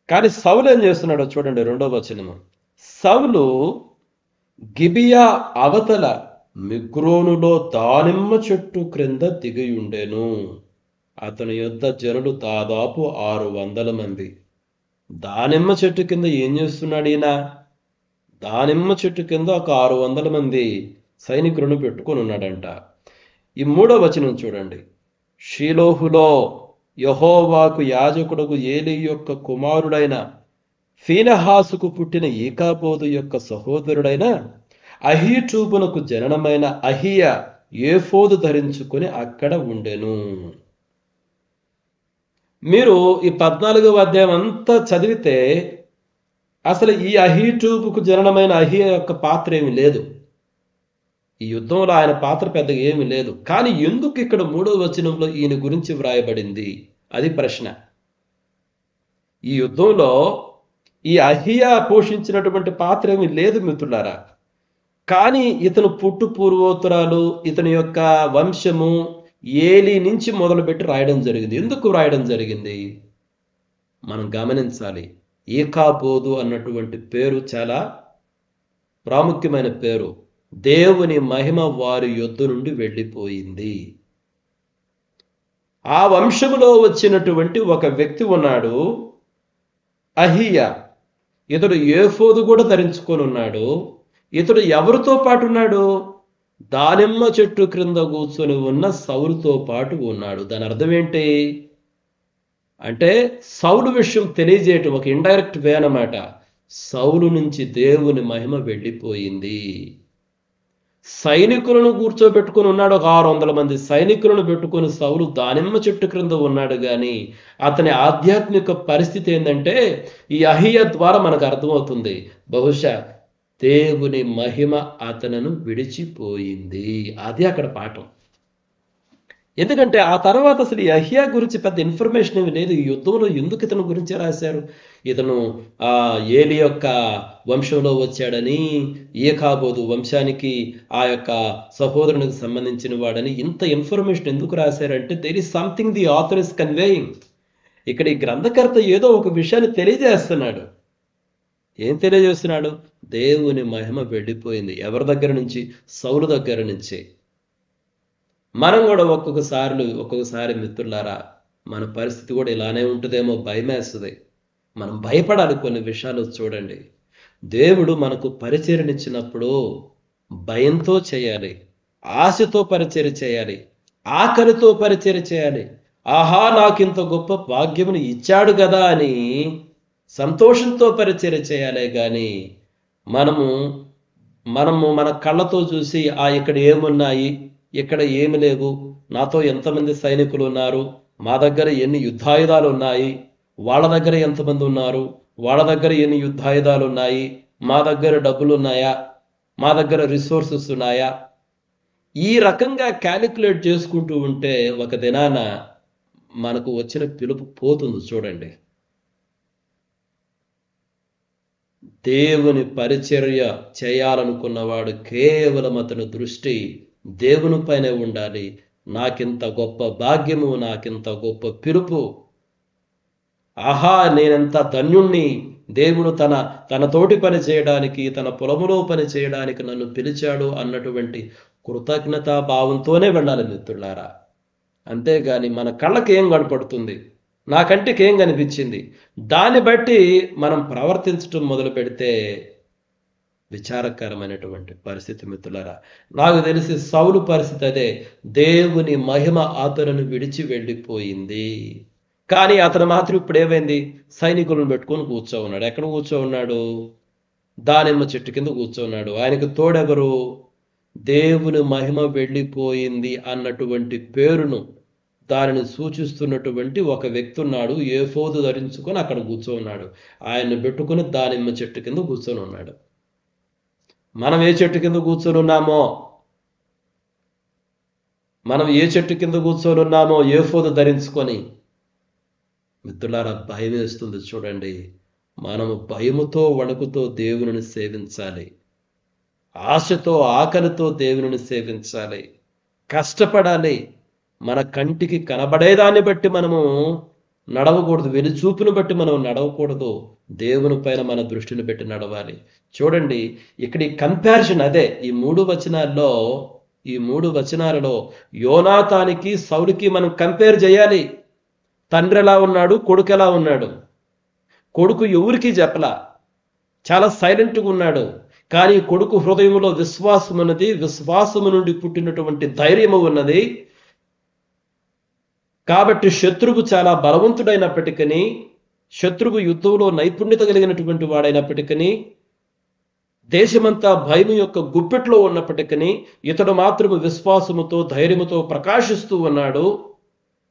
కానీ సౌలు ఏం చేస్తున్నాడో చూడండి, 2వ వచనము. సౌలు గిబియా అవతల మిగ్రోనులో దానిమ్మ చెట్టు క్రింద దిగియుండెను. అతని యొద్ద జనులు దాదాపు 600 మంది. దానిమ్మ చెట్టు కింద ఏం చేస్తున్నాడు ఈయన? దానిమ్మ చెట్టు కింద ఒక 600 మంది సైనికులను పెట్టుకొని ఉన్నాడంట. ఈ 3వ వచనం చూడండి. షీలోహులో యెహోవాకు యాజకుడుకు ఏలీ యొక్క కుమారుడైన ఫీనెహాసుకు పుట్టిన ఈకాబోదు యొక్క సహోదరుడైన అహీటూబునకు జననమైన అహియా ఏఫోదు ధరించుకొని అక్కడ ఉండెను. మీరు ఈ 14వ అధ్యాయం అంతా చదివితే అసలు ఈ అహీటూబుకు జననమైన అహియా యొక్క పాత్ర ఏమి లేదు. ఈ యుద్ధంలో ఆయన పాత్ర పెద్దగా ఏమి లేదు. కానీ ఎందుకు ఇక్కడ 3వ వచనంలో ఈయన గురించి వ్రాయబడింది? అది ప్రశ్న. ఈ యుద్ధంలో ఈ అహియా పోషించినటువంటి పాత్ర ఏమి లేదు మిత్రులారా. కానీ ఇతను పుట్టు పూర్వోత్తరాలు, ఇతని యొక్క వంశము ఏలీ నుంచి మొదలుపెట్టి రాయడం జరిగింది. ఎందుకు రాయడం జరిగింది మనం గమనించాలి. ఈకాబోదు అన్నటువంటి పేరు చాలా ప్రాముఖ్యమైన పేరు. దేవుని మహిమ వారి యొద్ద నుండి వెళ్ళిపోయింది. ఆ వంశములో వచ్చినటువంటి ఒక వ్యక్తి ఉన్నాడు, అహియా. ఇతడు ఏఫోదు కూడా ధరించుకొని ఉన్నాడు. ఇతడు ఎవరితో పాటు ఉన్నాడు? దానిమ్మ చెట్టు క్రింద కూర్చొని ఉన్న సౌలుతో పాటు ఉన్నాడు. దాని అర్థం ఏంటి అంటే సౌలు విషయం తెలియజేయటం ఒక ఇండైరెక్ట్ వే అన్నమాట. సౌలు నుంచి దేవుని మహిమ వెళ్ళిపోయింది. సైనికులను కూర్చోబెట్టుకుని ఉన్నాడు. ఒక 600 మంది సైనికులను పెట్టుకుని సౌలు దానిమ్మ చెట్టు క్రింద ఉన్నాడు. కానీ అతని ఆధ్యాత్మిక పరిస్థితి ఏంటంటే ఈ అహియా ద్వారా మనకు అర్థమవుతుంది, బహుశా దేవుని మహిమ అతనను విడిచిపోయింది. అది అక్కడ పాఠం. ఎందుకంటే ఆ తర్వాత అసలు ఈ అహియా గురించి పెద్ద ఇన్ఫర్మేషన్ ఏమి లేదు. ఈ యుద్ధంలో ఎందుకు ఇతను గురించి రాశారు? ఇతను ఏలి యొక్క వంశంలో వచ్చాడని, ఏకాబోదు వంశానికి ఆ యొక్క సహోదరునికి సంబంధించిన వాడని ఇంత ఇన్ఫర్మేషన్ ఎందుకు రాశారంటే there is something the author is conveying. ఇక్కడ ఈ గ్రంథకర్త ఏదో ఒక విషయాన్ని తెలియజేస్తున్నాడు. ఏం తెలియజేస్తున్నాడు? దేవుని మహిమ వెళ్ళిపోయింది. ఎవరి దగ్గర నుంచి? సౌలు దగ్గర నుంచి. మనం కూడా ఒక్కొక్కసారి మిత్రులారా మన పరిస్థితి కూడా ఇలానే ఉంటుందేమో భయమేస్తుంది. మనం భయపడాలి కొన్ని విషయాలు. చూడండి, దేవుడు మనకు పరిచర్యనిచ్చినప్పుడు భయంతో చేయాలి, ఆశతో పరిచర్య చేయాలి, ఆకలితో పరిచర్య చేయాలి. ఆహా, నాకింత గొప్ప భాగ్యమును ఇచ్చాడు కదా అని సంతోషంతో పరిచర్య చేయాలే కానీ మనము మన కళ్ళతో చూసి ఇక్కడ ఏమున్నాయి, ఇక్కడ ఏమి లేవు, నాతో ఎంతమంది సైనికులు ఉన్నారు, మా దగ్గర ఎన్ని యుద్ధాయుధాలు ఉన్నాయి, వాళ్ళ దగ్గర ఎంతమంది ఉన్నారు, వాళ్ళ దగ్గర ఎన్ని యుద్ధాయుధాలు ఉన్నాయి, మా దగ్గర డబ్బులు ఉన్నాయా, మా దగ్గర రిసోర్సెస్ ఉన్నాయా, ఈ రకంగా క్యాలిక్యులేట్ చేసుకుంటూ ఉంటే ఒక దినాన మనకు వచ్చిన పిలుపు పోతుంది. చూడండి, దేవుని పరిచర్య చేయాలనుకున్నవాడు కేవలం అతని దృష్టి దేవుని పైనే ఉండాలి. నాకింత గొప్ప భాగ్యము, నాకింత గొప్ప పిలుపు, ఆహా నేనెంత ధన్యుణ్ణి, దేవుడు తన తోటి పని చేయడానికి, తన పొలములో పని చేయడానికి నన్ను పిలిచాడు అన్నటువంటి కృతజ్ఞతా భావంతోనే వెళ్ళాలి మిత్రులారా. అంతేగాని మన కళ్ళకి ఏం కనపడుతుంది, నా కంటికి ఏం కనిపించింది, దాన్ని బట్టి మనం ప్రవర్తించడం మొదలు పెడితే విచారకరమైనటువంటి పరిస్థితి మిత్రులారా. నాకు తెలిసి సౌలు పరిస్థితి అదే. దేవుని మహిమ అతను విడిచి వెళ్ళిపోయింది. కానీ అతను మాత్రం ఇప్పుడు ఏమైంది? సైనికులను పెట్టుకొని కూర్చో ఉన్నాడు. ఎక్కడ కూర్చో ఉన్నాడు? దానిమ్మ చెట్టు కింద కూర్చోన్నాడు. ఆయనకు తోడెవరు? దేవుని మహిమ వెళ్ళిపోయింది అన్నటువంటి పేరును దానిని సూచిస్తున్నటువంటి ఒక వ్యక్తి ఉన్నాడు. ఏఫోదు ధరించుకొని అక్కడ కూర్చోన్నాడు. ఆయన్ని పెట్టుకుని దానిమ్మ చెట్టు కింద కూర్చొని ఉన్నాడు. మనం ఏ చెట్టు కింద కూర్చొని ఉన్నామో, ఏఫోదు ధరించుకొని మిత్రులారా భయం వేస్తుంది. చూడండి, మనము భయముతో వణుకుతో దేవుని సేవించాలి, ఆశతో ఆకలితో దేవుని సేవించాలి, కష్టపడాలి. మన కంటికి కనబడేదాన్ని బట్టి మనము నడవకూడదు, వెలుచూపును బట్టి మనం నడవకూడదు. దేవుని పైన మన దృష్టిని పెట్టి నడవాలి. చూడండి, ఇక్కడ ఈ కంపారిజన్ అదే. ఈ మూడు వచనాలలో యోనాతానికి సౌలుకి మనం కంపేర్ చేయాలి. తండ్రి ఎలా ఉన్నాడు, కొడుకు ఎలా ఉన్నాడు. కొడుకు ఎవరికి చెప్పలా, చాలా సైలెంట్గా ఉన్నాడు. కానీ కొడుకు హృదయంలో విశ్వాసం ఉన్నది, విశ్వాసము నుండి పుట్టినటువంటి ధైర్యము ఉన్నది. కాబట్టి శత్రువు చాలా బలవంతుడైనప్పటికీ, శత్రువు యుద్ధంలో నైపుణ్యత కలిగినటువంటి వాడైనప్పటికీ, దేశమంతా భయం యొక్క గుప్పెట్లో ఉన్నప్పటికీ ఇతడు మాత్రము విశ్వాసముతో ధైర్యముతో ప్రకాశిస్తూ ఉన్నాడు.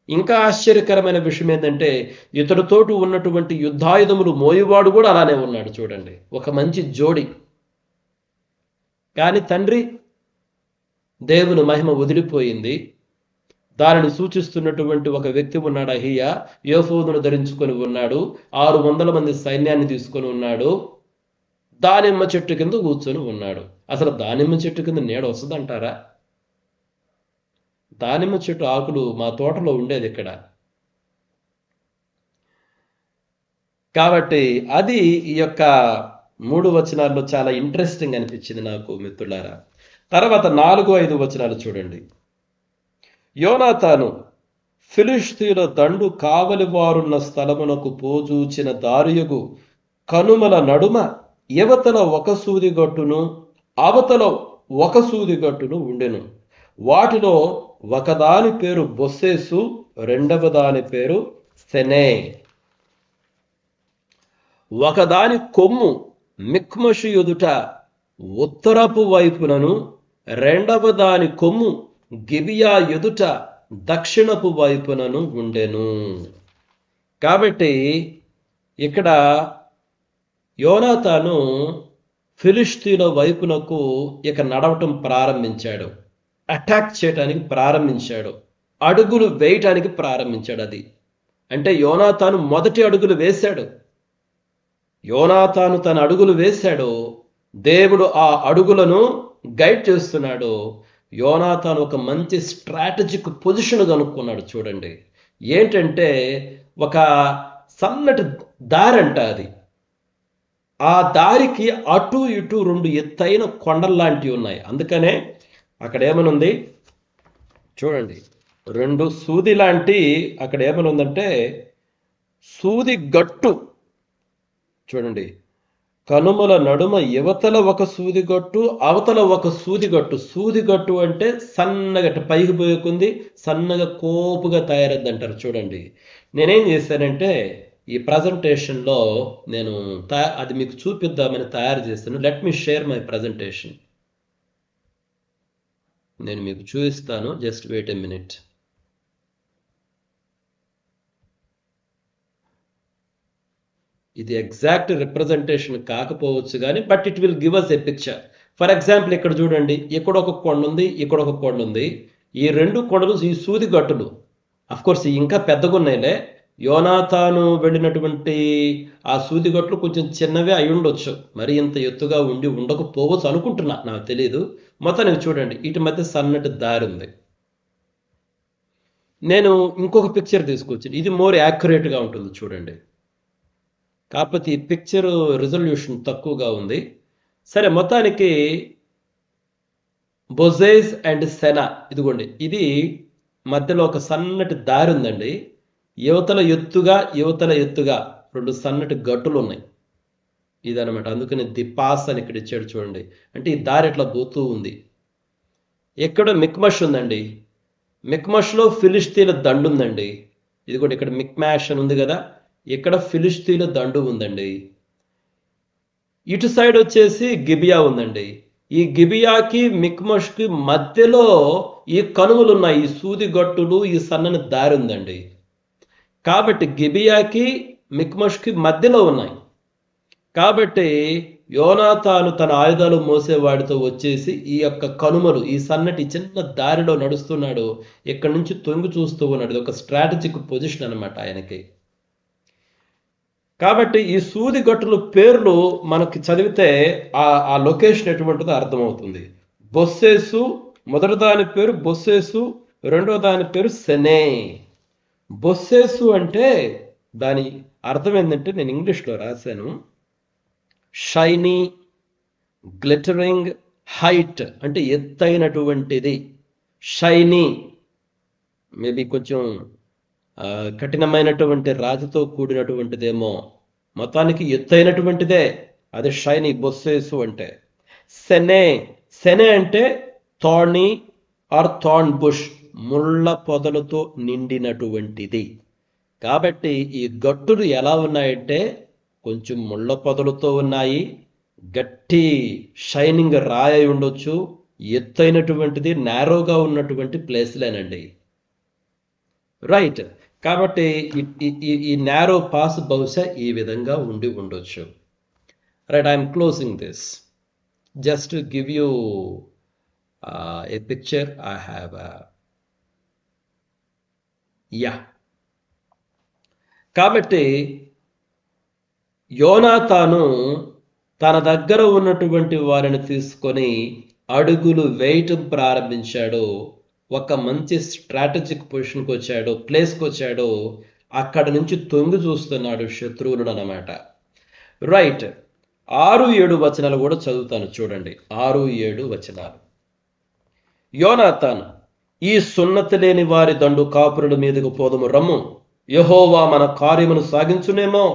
ఇంకా ఆశ్చర్యకరమైన విషయం ఏంటంటే ఇతడితోటి ఉన్నటువంటి యుద్ధాయుధములు మోయివాడు కూడా అలానే ఉన్నాడు. చూడండి, ఒక మంచి జోడి. కానీ తండ్రి దేవుని మహిమ వదిలిపోయింది. దానిని సూచిస్తున్నటువంటి ఒక వ్యక్తి ఉన్నాడు. అహియా ఏఫోదును ధరించుకొని ఉన్నాడు. 600 మంది సైన్యాన్ని తీసుకొని ఉన్నాడు. దానిమ్మ చెట్టు కింద కూర్చొని ఉన్నాడు. అసలు దానిమ్మ చెట్టు కింద నీడ వస్తుందంటారా? దానిమ్మ చెట్టు ఆకులు మా తోటలో ఉండేది ఇక్కడ. కాబట్టి అది ఈ యొక్క 3 వచనాల్లో చాలా ఇంట్రెస్టింగ్ అనిపించింది నాకు మిత్రులారా. తర్వాత 4-5 వచనాలు చూడండి. యోనాతాను ఫిలిష్తీయుల దండు కావలి వారున్న స్థలమునకు పోజూచిన దారియగు కనుమల నడుమ యువతల ఒక సూదిగట్టును అవతల ఒక సూదిగట్టును ఉండెను. వాటిలో ఒకదాని పేరు బొస్సేసు, రెండవ దాని పేరు సెనే. ఒకదాని కొమ్ము మిక్మషు ఎదుట ఉత్తరపు వైపునను, రెండవ దాని కొమ్ము గిబియా ఎదుట దక్షిణపు వైపునను ఉండెను. కాబట్టి ఇక్కడ యోనాతాను ఫిలిష్తీయుల వైపునకు ఇక నడవటం ప్రారంభించాడు, అటాక్ చేయడానికి ప్రారంభించాడు. అడుగులు వేయటానికి ప్రారంభించాడు. అది అంటే యోనాతాను మొదటి అడుగులు వేశాడు. యోనాతాను తన అడుగులు వేశాడు. దేవుడు ఆ అడుగులను గైడ్ చేస్తున్నాడు. యోనాతాను ఒక మంచి స్ట్రాటజిక్ పొజిషన్ కనుక్కున్నాడు. చూడండి, ఏంటంటే ఒక సన్నటి దారి అంట అది. ఆ దారికి అటు ఇటు 2 ఎత్తైన కొండల్లాంటివి ఉన్నాయి. అందుకనే అక్కడ ఏమనుంది చూడండి, 2 సూది లాంటి అక్కడ ఏమనుందంటే సూది గట్టు. చూడండి, కనుమల నడుమ యువతల ఒక సూదిగట్టు, అవతల ఒక సూదిగట్టు. సూదిగట్టు అంటే సన్నగా పైకి పోయకుంది, సన్నగా కోపుగా తయారైంది అంటారు. చూడండి, నేనేం చేశానంటే ఈ ప్రజెంటేషన్లో నేను అది మీకు చూపిద్దామని తయారు చేస్తాను. Let me share my presentation. నేను మీకు చూపిస్తాను. Just wait a minute. ఇది ఎగ్జాక్ట్ రిప్రజెంటేషన్ కాకపోవచ్చు కానీ but it will give us a picture. For example ఇక్కడ చూడండి, ఇక్కడ ఒక కొండ ఉంది, ఇక్కడ ఒక కొండ ఉంది. ఈ 2 కొండలు ఈ సూది గట్టులు. అఫ్కోర్స్ ఇంకా పెద్దగా ఉన్నాయిలే. యోనాతాను వెళ్ళినటువంటి ఆ సూది గట్లు కొంచెం చిన్నవే అయి ఉండొచ్చు, మరి ఇంత ఎత్తుగా ఉండకపోవచ్చు అనుకుంటున్నా, నాకు తెలియదు. మొత్తానికి చూడండి, వీటి మధ్య సన్నటి దారి ఉంది. నేను ఇంకొక పిక్చర్ తీసుకొచ్చాను, ఇది మోర్ యాక్యురేట్గా ఉంటుంది. చూడండి, కాకపోతే ఈ పిక్చర్ రిజల్యూషన్ తక్కువగా ఉంది. సరే, మొత్తానికి బొజేస్ అండ్ సెనా, ఇదిగోండి, ఇది మధ్యలో ఒక సన్నటి దారి ఉందండి. యువతల ఎత్తుగా 2 సన్నటి గట్టులు ఉన్నాయి. ఇదనమాట. అందుకని ది పాస్ అని ఇక్కడ ఇచ్చాడు. చూడండి, అంటే ఈ దారి ఇట్లా పోతూ ఉంది. ఇక్కడ మిక్మష్ ఉందండి. మిక్మష్లో ఫిలిస్తీన్ల దండు ఉందండి. ఇది కూడా ఇక్కడ మిక్మాష్ అని ఉంది కదా, ఇక్కడ ఫిలిస్తీన్ల దండు ఉందండి. ఇటు సైడ్ వచ్చేసి గిబియా ఉందండి. ఈ గిబియాకి మిక్మష్కి మధ్యలో ఈ కనుమలు ఉన్నాయి, ఈ సూది గట్టులు, ఈ సన్నని దారి ఉందండి. కాబట్టి గిబియాకి మిక్మష్కి మధ్యలో ఉన్నాయి. కాబట్టి యోనాతాను తన ఆయుధాలు మోసేవాడితో వచ్చేసి ఈ యొక్క కనుమలు, ఈ సన్నటి చిన్న దారిలో నడుస్తున్నాడు. ఇక్కడ నుంచి తొంగి చూస్తూ ఉన్నాడు. ఇది ఒక స్ట్రాటజిక్ పొజిషన్ అనమాట ఆయనకి. కాబట్టి ఈ సూది గట్టుల పేర్లు మనకి చదివితే ఆ లొకేషన్ ఎటువంటిదో అర్థమవుతుంది. బొస్సేసు, మొదటి దాని పేరు బొస్సేసు, రెండో దాని పేరు సెనే. బొస్సేసు అంటే దాని అర్థం ఏంటంటే, నేను ఇంగ్లీష్లో రాశాను, షైనీ, గ్లిటరింగ్, హైట్ అంటే ఎత్తైనటువంటిది. షైనీ మేబీ కొంచెం కఠినమైనటువంటి రాతితో కూడినటువంటిదేమో, మొత్తానికి ఎత్తైనటువంటిదే, అది షైనీ బొస్సేసు అంటే. సెనే అంటే థార్నీ ఆర్ థార్న్ బుష్, ముళ్ళ పొదలతో నిండినటువంటిది. కాబట్టి ఈ గట్టులు ఎలా ఉన్నాయంటే కొంచెం ముళ్ళ పొదలతో ఉన్నాయి, గట్టి షైనింగ్ రాయి ఉండొచ్చు, ఎత్తైనటువంటిది, నేరోగా ఉన్నటువంటి ప్లేస్లేనండి. రైట్. కాబట్టి ఈ నేరో పాస్ బహుశా ఈ విధంగా ఉండి ఉండొచ్చు. Right, I'm closing this just to give you A picture I have. కాబట్టి యోనాతాను తన దగ్గర ఉన్నటువంటి వారిని తీసుకొని అడుగులు వేయటం ప్రారంభించాడు. ఒక మంచి స్ట్రాటజిక్ పొజిషన్కి వచ్చాడు, ప్లేస్కి వచ్చాడు. అక్కడ నుంచి తొంగి చూస్తున్నాడు శత్రువులను అన్నమాట. రైట్, 6-7 వచనాలు కూడా చదువుతాను. చూడండి, 6-7 వచనాలు. యోనాతాను, ఈ సున్నతి లేని వారి దండు కాపురుల మీదకు పోదము రమ్ము, యెహోవా మన కార్యమును సాగించునేమో.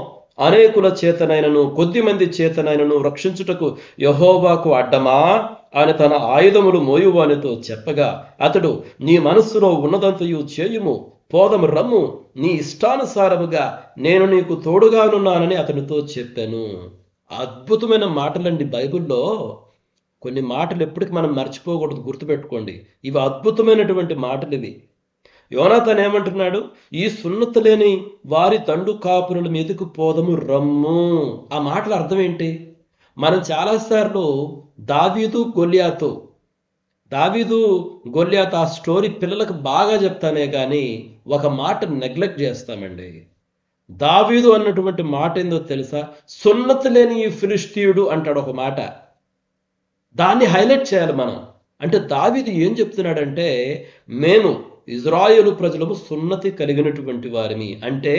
అనేకుల చేతనైనను కొద్దిమంది చేతనైనను రక్షించుటకు యెహోవాకు అడ్డమా అని తన ఆయుధములు మోయువానితో చెప్పగా, అతడు, నీ మనస్సులో ఉన్నదంతయు చేయుము, పోదము రమ్ము, నీ ఇష్టానుసారముగా నేను నీకు తోడుగానున్నానని అతనితో చెప్పాను. అద్భుతమైన మాటలండి. బైబిల్లో కొన్ని మాటలు ఎప్పటికీ మనం మర్చిపోకూడదు, గుర్తుపెట్టుకోండి. ఇవి అద్భుతమైనటువంటి మాటలు ఇవి. యోనాతాను ఏమంటున్నాడు? ఈ సున్నతి లేని వారి తండు కాపురుల మీదకు పోదము రమ్ము. ఆ మాటల అర్థం ఏంటి? మనం చాలాసార్లు దావీదు గొలియాతు, దావీదు గొల్యాతు ఆ స్టోరీ పిల్లలకు బాగా చెప్తానే కానీ ఒక మాట నెగ్లెక్ట్ చేస్తామండి. దావీదు అన్నటువంటి మాట ఏందో తెలుసా? సున్నతి లేని ఈ ఫిలిష్తీయుడు అంటాడు ఒక మాట. దాన్ని హైలైట్ చేయాలి మనం. అంటే దావీదు ఏం చెప్తున్నాడంటే, మేము ఇజ్రాయేలు ప్రజలము సున్నతి కలిగినటువంటి వారిమి, అంటే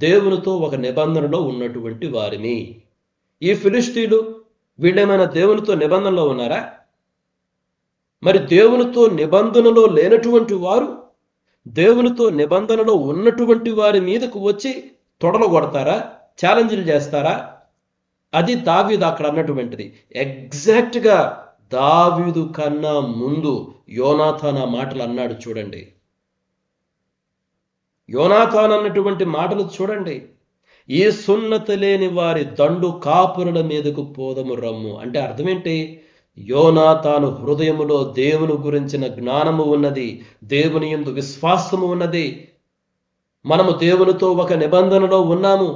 దేవునితో ఒక నిబంధనలో ఉన్నటువంటి వారిమి. ఈ ఫిలిష్తీయులు వీళ్ళేమైనా దేవునితో నిబంధనలో ఉన్నారా? మరి దేవునితో నిబంధనలో లేనటువంటి వారు దేవునితో నిబంధనలో ఉన్నటువంటి వారి మీదకు వచ్చి తొడలు కొడతారా? ఛాలెంజ్లు చేస్తారా? అది దావీదు అక్కడ అన్నటువంటిది. ఎగ్జాక్ట్గా దావీదు కన్నా ముందు యోనాతాన్ ఆ మాటలు అన్నాడు చూడండి. యోనాతాన్ అన్నటువంటి మాటలు చూడండి. ఈ సున్నతి లేని వారి దండు కాపురుల మీదకు పోదము రమ్ము అంటే అర్థం ఏంటి? యోనాతాను హృదయములో దేవుని గురించిన జ్ఞానము ఉన్నది, దేవుని యందు విశ్వాసము ఉన్నది. మనము దేవునితో ఒక నిబంధనలో ఉన్నాము.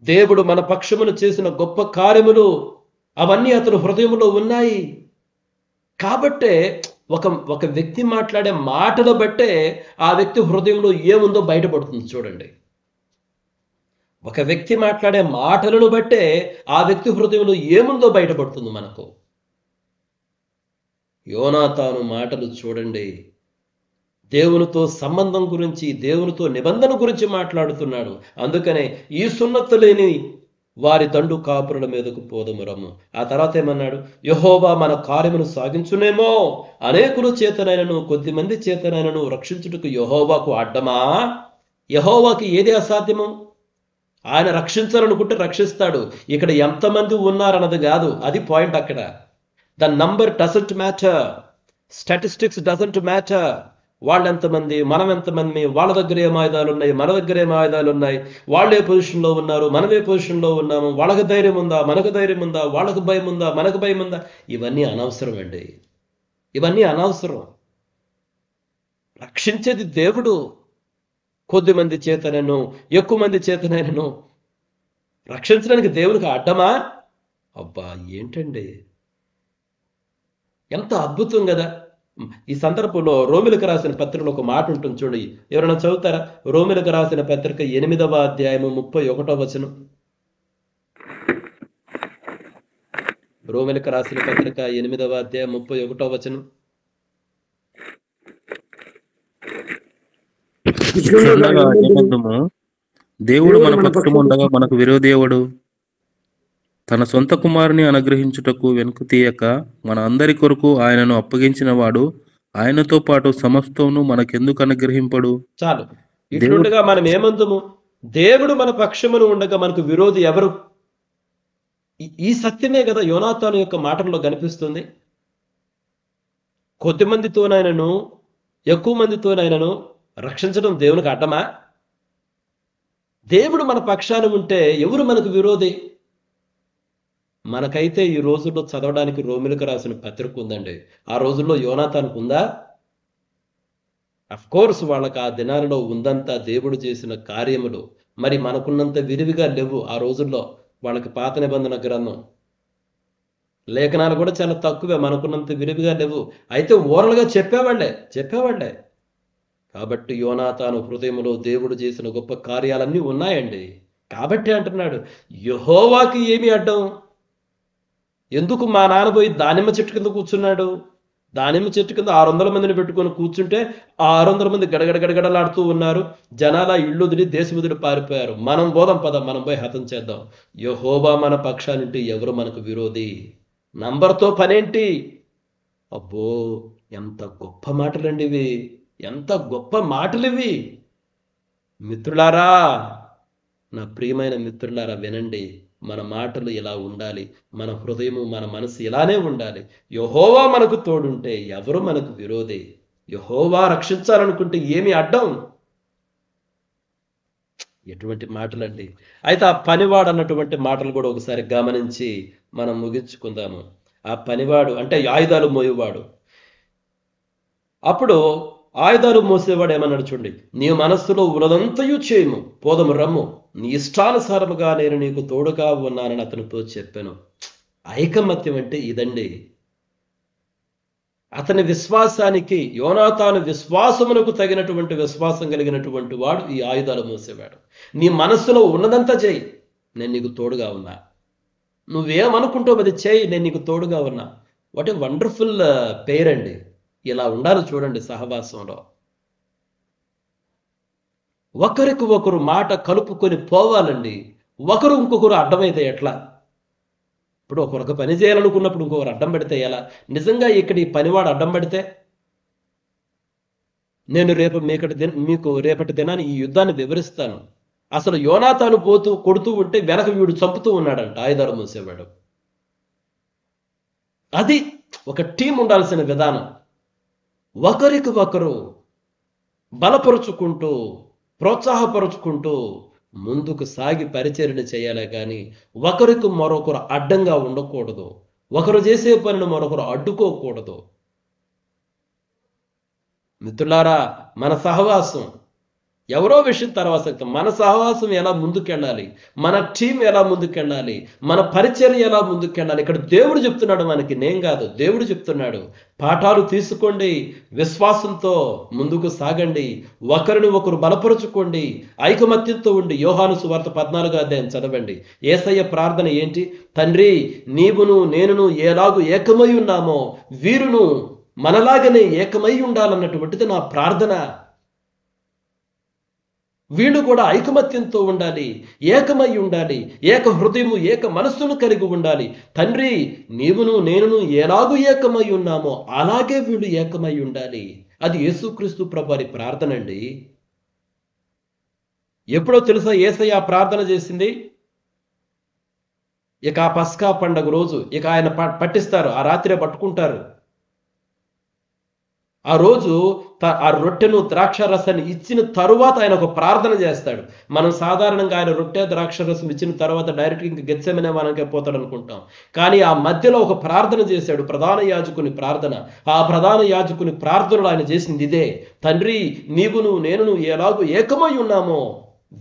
దేవుడు మన పక్షమును చేసిన గొప్ప కార్యములు అవన్నీ అతని హృదయంలో ఉన్నాయి. కాబట్టే ఒక వ్యక్తి మాట్లాడే మాటలు బట్టే ఆ వ్యక్తి హృదయంలో ఏముందో బయటపడుతుంది చూడండి. ఒక వ్యక్తి మాట్లాడే మాటలను బట్టే ఆ వ్యక్తి హృదయంలో ఏముందో బయటపడుతుంది మనకు. యోనాతాను మాటలు చూడండి. దేవునితో సంబంధం గురించి, దేవునితో నిబంధన గురించి మాట్లాడుతున్నాడు. అందుకనే ఈ సున్నతి లేని వారి దండు కాపురుల మీదకు పోదము రమ్ము. ఆ తర్వాత ఏమన్నాడు? యెహోవా మన కార్యమును సాగించునేమో, అనేకుల చేతనైనను కొద్దిమంది చేతనైనను రక్షించుటకు యెహోవాకు అడ్డమా? యెహోవాకి ఏది అసాధ్యము? ఆయన రక్షించాలనుకుంటే రక్షిస్తాడు. ఇక్కడ ఎంతమంది ఉన్నారన్నది కాదు, అది పాయింట్. అక్కడ the number doesn't matter, statistics doesn't matter. వాళ్ళు ఎంతమంది, మనం ఎంతమంది, వాళ్ళ దగ్గర ఏం ఆయుధాలు ఉన్నాయి, మన దగ్గర ఏం ఆయుధాలు ఉన్నాయి, వాళ్ళు ఏ పొజిషన్లో ఉన్నారు, మనం ఏ పొజిషన్లో ఉన్నాము, వాళ్ళకి ధైర్యం ఉందా, మనకు ధైర్యం ఉందా, వాళ్ళకు భయం ఉందా, మనకు భయం ఉందా, ఇవన్నీ అనవసరం అండి. ఇవన్నీ అనవసరం. రక్షించేది దేవుడు. కొద్ది మంది చేతనను ఎక్కువ మంది చేతనైనను రక్షించడానికి దేవునికి అడ్డమా? అబ్బా ఏంటండి, ఎంత అద్భుతం కదా. ఈ సందర్భంలో రోమిలకు రాసిన పత్రికలో ఒక మాట ఉంటుంది చూడండి, ఎవరైనా చదువుతారా? రోమిలకు రాసిన పత్రిక 8వ అధ్యాయము 31వ వచనం. రోమిలకు రాసిన పత్రిక 8వ అధ్యాయం 31వ వచనం. ఇట్లుండగా ఏమందుము? దేవుడు మన పక్షము ఉండగా మనకు విరోధి ఎవడు? తన సొంత కుమారుని అనుగ్రహించుటకు వెనుక తీయక మన అందరి కొరకు ఆయనను అప్పగించిన వాడు ఆయనతో పాటు సమస్తమును మనకెందుకు అనుగ్రహింపడు? చాలు. ఇట్లుండగా మనం ఏమందుము? దేవుడు మన పక్షమును ఉండగా మనకు విరోధి ఎవరు? ఈ సత్యమే కదా యోనాతాను యొక్క మాటల్లో కనిపిస్తుంది. కొద్ది మందితోనైనను ఎక్కువ మందితోనైనను రక్షించడం దేవునికి అడ్డమా? దేవుడు మన పక్షాన ఉంటే ఎవరు మనకు విరోధి? మనకైతే ఈ రోజుల్లో చదవడానికి రోమిలకు రాసిన పత్రిక ఉందండి. ఆ రోజుల్లో యోనాతానుకు ఉందా? అఫ్ కోర్స్ వాళ్ళకి ఆ దినాలలో ఉందంతా దేవుడు చేసిన కార్యములు. మరి మనకున్నంత విరివిగా లేవు ఆ రోజుల్లో. వాళ్ళకి పాత నిబంధన గ్రంథం, లేఖనాలు కూడా చాలా తక్కువే, మనకున్నంత విరివిగా లేవు. అయితే ఓరల్గా చెప్పేవాళ్లే. కాబట్టి యోనాతాను హృదయంలో దేవుడు చేసిన గొప్ప కార్యాలన్నీ ఉన్నాయండి. కాబట్టి అంటున్నాడు, యెహోవాకి ఏమి అడ్డం? ఎందుకు మా నాన్న పోయి దానిమ్మ చెట్టు కింద కూర్చున్నాడు? దానిమ్మ చెట్టు కింద 600 మందిని పెట్టుకొని కూర్చుంటే ఆ 600 మంది గడగడలాడుతూ ఉన్నారు. జనాల ఇళ్ళు వదిలి దేశం వదిలి పారిపోయారు. మనం పోదాం పద, మనం పోయి హతం చేద్దాం. యెహోవా మన పక్షానింటి ఎవరు మనకు విరోధి? నంబర్తో పనేంటి? అబ్బో ఎంత గొప్ప మాటలండి ఇవి, ఎంత గొప్ప మాటలు ఇవి. మిత్రులారా, నా ప్రియమైన మిత్రులారా వినండి. మన మాటలు ఇలా ఉండాలి, మన హృదయము మన మనసు ఇలానే ఉండాలి. యెహోవా మనకు తోడుంటే ఎవరు మనకు విరోధి? యెహోవా రక్షించాలనుకుంటే ఏమి అడ్డం? ఎటువంటి మాటలండి. అయితే ఆ పనివాడు అన్నటువంటి మాటలు కూడా ఒకసారి గమనించి మనం ముగించుకుందాము. ఆ పనివాడు అంటే ఆయుధాలు మోయేవాడు. అప్పుడు ఆయుధాలు మోసేవాడు ఏమన్నాడు చూడండి, నీ మనస్సులో ఉన్నదంతయు చేయము, పోదము రమ్ము, నీ ఇష్టానుసారముగా నేను నీకు తోడుగా ఉన్నానని అతనితో చెప్పాను. ఐకమత్యం అంటే ఇదండి. అతని విశ్వాసానికి, యోనాతాను విశ్వాసమునకు తగినటువంటి విశ్వాసం కలిగినటువంటి వాడు ఈ ఆయుధాలు మోసేవాడు. నీ మనస్సులో ఉన్నదంతా చేయి, నేను నీకు తోడుగా ఉన్నా. నువ్వేమనుకుంటావు అది చేయి, నేను నీకు తోడుగా ఉన్నా. వాట్ ఏ వండర్ఫుల్ పేర్ అండి. ఇలా ఉండాలి చూడండి సహవాసంలో. ఒకరికి ఒకరు మాట కలుపుకొని పోవాలండి. ఒకరు ఇంకొకరు అడ్డమైతే ఎట్లా? ఇప్పుడు ఒకరొక పని చేయాలనుకున్నప్పుడు ఇంకొకరు అడ్డం పెడితే ఎలా? నిజంగా ఇక్కడ ఈ పనివాడు అడ్డం పెడితే, నేను మీకు రేపటి దినాన్ని ఈ యుద్ధాన్ని వివరిస్తాను. అసలు యోనాతాను కొడుతూ ఉంటే వెనక వీడు చంపుతూ ఉన్నాడంట ఆయుధాలు మోసేవాడు. అది ఒక టీం ఉండాల్సిన విధానం. ఒకరికి ఒకరు బలపరుచుకుంటూ, ప్రోత్సాహపరుచుకుంటూ ముందుకు సాగి పరిచర్య చేయాలి. కానీ ఒకరికి మరొకరు అడ్డంగా ఉండకూడదు. ఒకరు చేసే పనిని మరొకరు అడ్డుకోకూడదు. మిత్రులారా, మన సహవాసం ఎవరో విషయం తర్వాత, మన సహవాసం ఎలా ముందుకెళ్ళాలి, మన టీం ఎలా ముందుకెళ్ళాలి, మన పరిచర్య ఎలా ముందుకెళ్ళాలి, ఇక్కడ దేవుడు చెప్తున్నాడు మనకి, నేను కాదు. దేవుడు చెప్తున్నాడు, పాఠాలు తీసుకోండి, విశ్వాసంతో ముందుకు సాగండి, ఒకరిని ఒకరు బలపరుచుకోండి, ఐకమత్యంతో ఉండి. యోహాను సువార్త 14వ అధ్యాయం చదవండి. యేసయ్య ప్రార్థన ఏంటి? తండ్రి, నీవును నేనును ఎలాగూ ఏకమై ఉన్నామో వీరును మనలాగనే ఏకమై ఉండాలన్నటువంటిది నా ప్రార్థన. వీళ్ళు కూడా ఐకమత్యంతో ఉండాలి, ఏకమై ఉండాలి, ఏక హృదయము ఏక మనస్సును కలిగి ఉండాలి. తండ్రి, నీవును నేనును ఎలాగూ ఏకమై ఉన్నామో అలాగే వీళ్ళు ఏకమై ఉండాలి. అది యేసుక్రీస్తు ప్రభువారి ప్రార్థన అండి. ఎప్పుడో తెలుసా యేసయ్య ప్రార్థన చేసింది? ఇక ఆ పస్కా పండగ రోజు ఇక ఆయన పట్టిస్తారు, ఆ రాత్రే పట్టుకుంటారు. ఆ రోజు ఆ రొట్టెను ద్రాక్షరసాన్ని ఇచ్చిన తరువాత ఆయన ఒక ప్రార్థన చేస్తాడు. మనం సాధారణంగా ఆయన రొట్టె ద్రాక్షరసం ఇచ్చిన తర్వాత డైరెక్ట్గా ఇంక గెత్సెమనే మనకే పోతాడు అనుకుంటాం. కానీ ఆ మధ్యలో ఒక ప్రార్థన చేశాడు, ప్రధాన యాజకుని ప్రార్థన. ఆ ప్రధాన యాజకుని ప్రార్థనలు ఆయన చేసింది ఇదే: తండ్రి, నీవును నేనును ఎలాగూ ఏకమై ఉన్నామో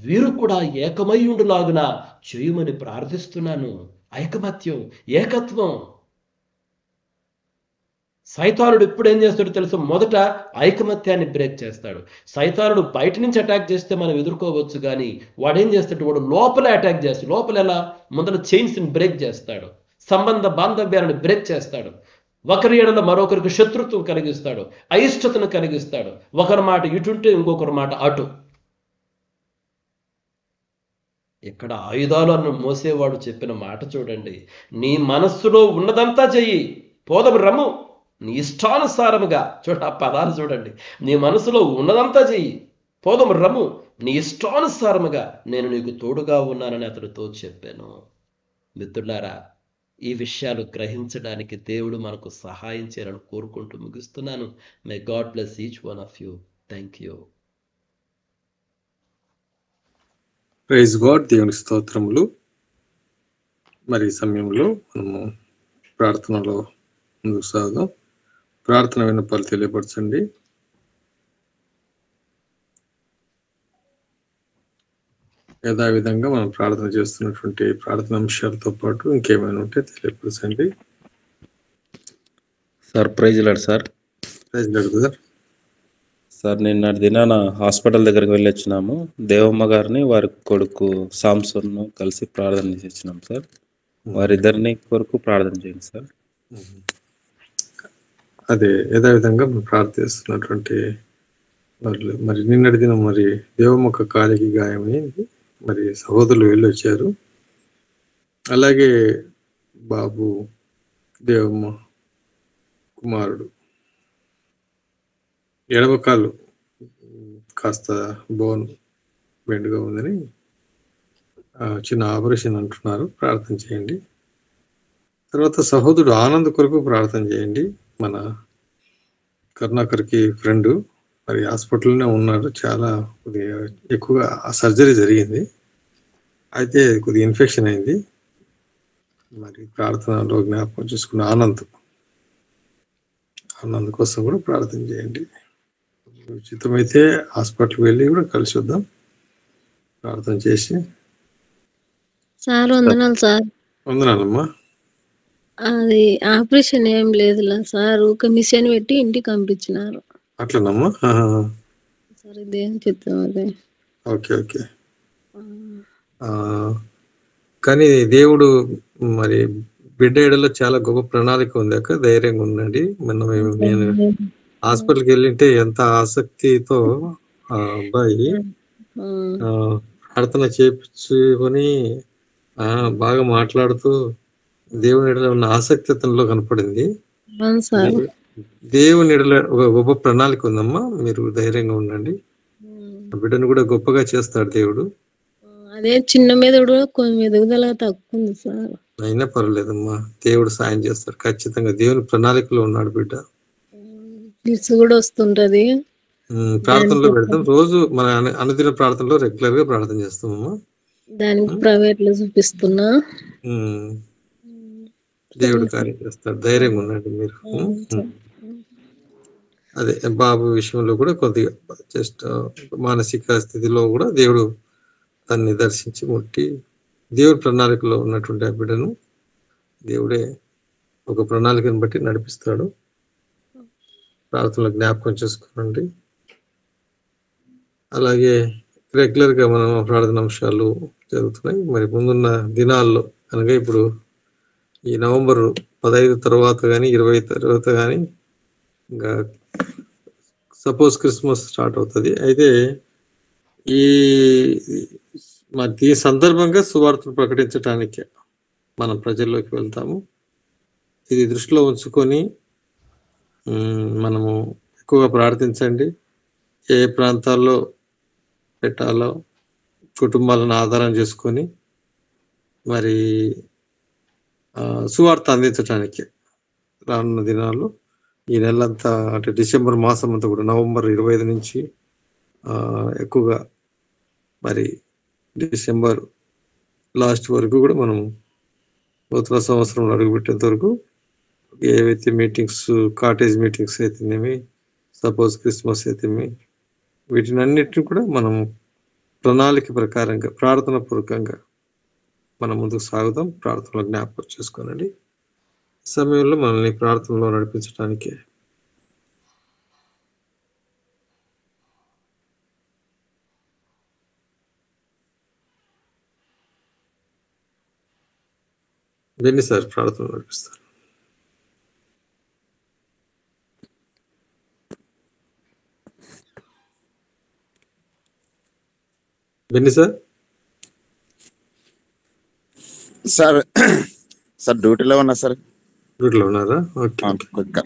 వీరు కూడా ఏకమై ఉండులాగున చేయమని ప్రార్థిస్తున్నాను. ఐకమత్యం, ఏకత్వం. సైతానుడు ఎప్పుడు ఏం చేస్తాడో తెలుసు? మొదట ఐకమత్యాన్ని బ్రేక్ చేస్తాడు. సైతానుడు బయట నుంచి అటాక్ చేస్తే మనం ఎదుర్కోవచ్చు, కానీ వాడేం చేస్తాడు? వాడు లోపల అటాక్ చేస్తాడు. లోపల ఎలా? మొదట చైన్స్ని బ్రేక్ చేస్తాడు, సంబంధ బాంధవ్యాలను బ్రేక్ చేస్తాడు, ఒకరి ఎడల మరొకరికి శత్రుత్వం కలిగిస్తాడు, అయిష్టతను కలిగిస్తాడు. ఒకరి మాట ఇటుంటే ఇంకొకరి మాట అటు. ఇక్కడ ఆయుధాలు అన్న మోసేవాడు చెప్పిన మాట చూడండి: నీ మనస్సులో ఉన్నదంతా చెయ్యి, పోదము రమ్ము, నీ ఇష్టానుసారముగా. ఆ పదాలు చూడండి. నీ మనసులో ఉన్నదంతా చెయ్యి, పోదము రమ్ము, నీ ఇష్టానుసారముగా నేను నీకు తోడుగా ఉన్నానని అతనితో చెప్పాను. మిత్రులారా, ఈ విషయాలు గ్రహించడానికి దేవుడు మనకు సహాయం చేయాలని కోరుకుంటూ ముగిస్తున్నాను. May God bless each one of you. Thank you. Praise God. దేవుని స్తోత్రములు. మరి ఈ సమయంలో మనము ప్రార్థనలో ముందుకు సాగుదాం. ప్రార్థన విన్నపాలు తెలియపరచండి. యథావిధంగా మనం ప్రార్థన చేస్తున్నటువంటి ప్రార్థన అంశాలతో పాటు ఇంకేమైనా ఉంటే తెలియపరచండి. Sir, praise Lord sir. Praise Lord sir. Sir, నిన్న దినాన హాస్పిటల్ దగ్గరికి వెళ్ళి వచ్చినాము. దేవమ్మ గారిని వారి కొడుకు సాంసన్ను కలిసి ప్రార్థన చేసి వచ్చినాం సార్. వారిద్దరిని కొరకు ప్రార్థన చేయండి సార్. అదే యథావిధంగా మనం ప్రార్థిస్తున్నటువంటి వాళ్ళు మరి నిన్నటి దినం మరి దేవమ్మక్క కాలికి గాయమైంది. మరి సహోదరులు వెళ్ళి వచ్చారు. అలాగే బాబు దేవమ్మ కుమారుడు ఎడమకాలు కాస్త బోన్ బెండుగా ఉందని చిన్న ఆపరేషన్ అంటున్నారు. ప్రార్థన చేయండి. తర్వాత సహోదరుడు ఆనంద్ కొరకు ప్రార్థన చేయండి. మన కరుణాకర్కి ఫ్రెండ్ మరి హాస్పిటల్లోనే ఉన్నాడు. చాలా కొద్దిగా ఎక్కువగా సర్జరీ జరిగింది, అయితే కొద్దిగా ఇన్ఫెక్షన్ అయింది. మరి ప్రార్థనలో జ్ఞాపకం చేసుకున్న ఆనంద్ కోసం కూడా ప్రార్థన చేయండి. ఉచితమైతే హాస్పిటల్కి వెళ్ళి కూడా కలిసి వద్దాం, ప్రార్థన చేసి. సార్ వందనాలు సార్. వందనాలమ్మా. అది ఆపరేషన్ ఏం లేదులా సార్, ఒక మిషన్ పెట్టి ఇంటికి పంపించినారు. అట్లనమ్మా. సార్ ఇదేం చిత్రం అదే. Okay okay. కానీ దేవుడు మరి బిడ్డ ఎడలో చాలా గొప్ప ప్రణాళిక ఉంది అక్క, ధైర్యంగా ఉండండి. నేను హాస్పిటల్కి వెళ్ళింటే ఎంత ఆసక్తితో ఆ అబ్బాయి ప్రార్థన చేపించుకొని బాగా మాట్లాడుతూ దేవుని ఎడలో ఉన్న ఆసక్తి అతనిలో కనపడింది. దేవుని ఎడలో ఒక గొప్ప ప్రణాళిక ఉందమ్మా, మీరు ధైర్యంగా ఉండండి. బిడ్డను కూడా గొప్పగా చేస్తాడు దేవుడు. అదే చిన్న మెదడు కొంచెం ఎదుగుదల తక్కువ ఉంది సార్. అయినా పర్వాలేదమ్మా, దేవుడు సాయం చేస్తాడు ఖచ్చితంగా. దేవుని ప్రణాళికలో ఉన్నాడు బిడ్డ. ఫిట్స్ కూడా వస్తుంటది. ప్రార్థనలో పెడతాం రోజు, మన అనుదిన ప్రార్థనలో రెగ్యులర్ గా ప్రార్థన చేస్తామమ్మా. దానికి ప్రైవేట్ లో చూపిస్తున్నా. దేవుడు కార్యం చేస్తాడు, ధైర్యంగా ఉండండి మీరు. అదే బాబు విషయంలో కూడా కొద్దిగా జస్ట్ మానసిక స్థితిలో కూడా దేవుడు తన్ని దర్శించి ముట్టి, దేవుడి ప్రణాళికలో ఉన్నటువంటి ఆ బిడ్డను దేవుడే ఒక ప్రణాళికను బట్టి నడిపిస్తాడు. ప్రార్థనలో జ్ఞాపకం చేసుకోనండి. అలాగే రెగ్యులర్ గా మనం ప్రార్థన అంశాలు జరుగుతున్నాయి. మరి ముందున్న దినాల్లో అనగా ఇప్పుడు ఈ నవంబర్ 15 తర్వాత కానీ 20 తర్వాత కానీ ఇంకా సపోజ్ క్రిస్మస్ స్టార్ట్ అవుతుంది. అయితే ఈ సందర్భంగా సువార్తను ప్రకటించటానికి మనం ప్రజల్లోకి వెళ్తాము. ఇది దృష్టిలో ఉంచుకొని మనము ఎక్కువగా ప్రార్థించండి. ఏ ప్రాంతాల్లో పెట్టాలో కుటుంబాలను ఆధారం చేసుకొని మరి సువార్త అందించడానికి రానున్న దినాల్లో ఈ నెలంతా, అంటే డిసెంబర్ మాసం అంతా కూడా, నవంబర్ 25 నుంచి ఎక్కువగా మరి డిసెంబర్ లాస్ట్ వరకు కూడా మనం నూతన సంవత్సరంలో అడుగుపెట్టేంత వరకు ఏవైతే మీటింగ్స్, కాటేజ్ మీటింగ్స్ అయితేనేమి, సపోజ్ క్రిస్మస్ అయితేనేమి, వీటినన్నిటిని కూడా మనం ప్రణాళిక ప్రకారంగా ప్రార్థన పూర్వకంగా మనం ముందుకు సాగుదాం. ప్రార్థనలో జ్ఞాపకం చేసుకోనండి. సమయంలో మనల్ని ప్రార్థనలో నడిపించడానికి బెన్ని సార్ ప్రార్థన నడిపిస్తారు. Benny sir. సార్ సార్ డ్యూటీలో ఉన్నా సార్. డ్యూటీలో ఉన్నారా? ఓకే,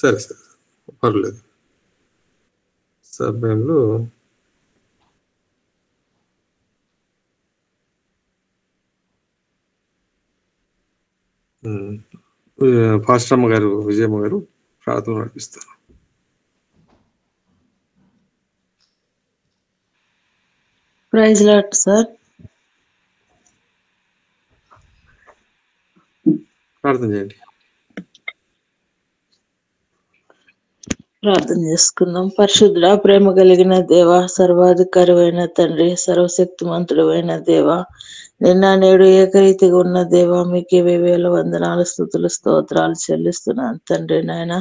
సరే సార్, పర్లేదు. సమయంలో పాస్టమ్మ గారు, విజయమ్మ గారు ప్రార్థన నడిపిస్తారు. Praise Lord sir. ప్రార్థన చేయండి. ప్రార్థన చేసుకుందాం. పరిశుద్ధుడా, ప్రేమ కలిగిన దేవ, సర్వాధికారమైన తండ్రి, సర్వశక్తిమంతుడు అయిన దేవ, నిన్న నేడు ఏకరీతిగా ఉన్న దేవ, మీకు 20,000 వందనాలు, స్తుతులు, స్తోత్రాలు చెల్లిస్తున్నాను తండ్రి. నాయన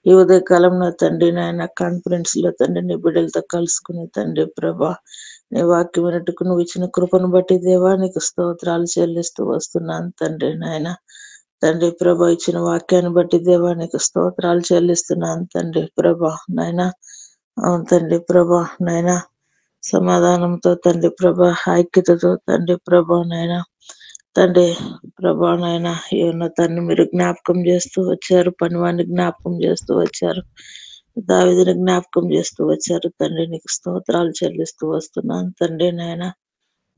ఈ ఉదయకాలంలో తండ్రి, నాయన కాన్ఫరెన్స్ లో తండ్రి నీ బిడ్డలతో కలుసుకుని తండ్రి ప్రభా, నీ వాక్యం వినట్టుకు నువ్వు ఇచ్చిన కృపను బట్టి దేవా నీకు స్తోత్రాలు చెల్లిస్తూ వస్తున్నాను తండ్రి. నాయన తండ్రి ప్రభా, ఇచ్చిన వాక్యాన్ని బట్టి దేవా నీకు స్తోత్రాలు చెల్లిస్తున్నాను తండ్రి ప్రభా. నాయన అవును తండ్రి ప్రభా, నాయన సమాధానంతో తండ్రి ప్రభా, ఐక్యతతో తండ్రి ప్రభా, నాయన తండ్రి ప్రభా, నాయన ఏమన్నా తండ్రి మీరు జ్ఞాపకం చేస్తూ వచ్చారు, పనివాడిని జ్ఞాపకం చేస్తూ వచ్చారు, దావీదుని జ్ఞాపకం చేస్తూ వచ్చారు తండ్రి. నీకు స్తోత్రాలు చెల్లిస్తూ వస్తున్నాను తండ్రి. నాయన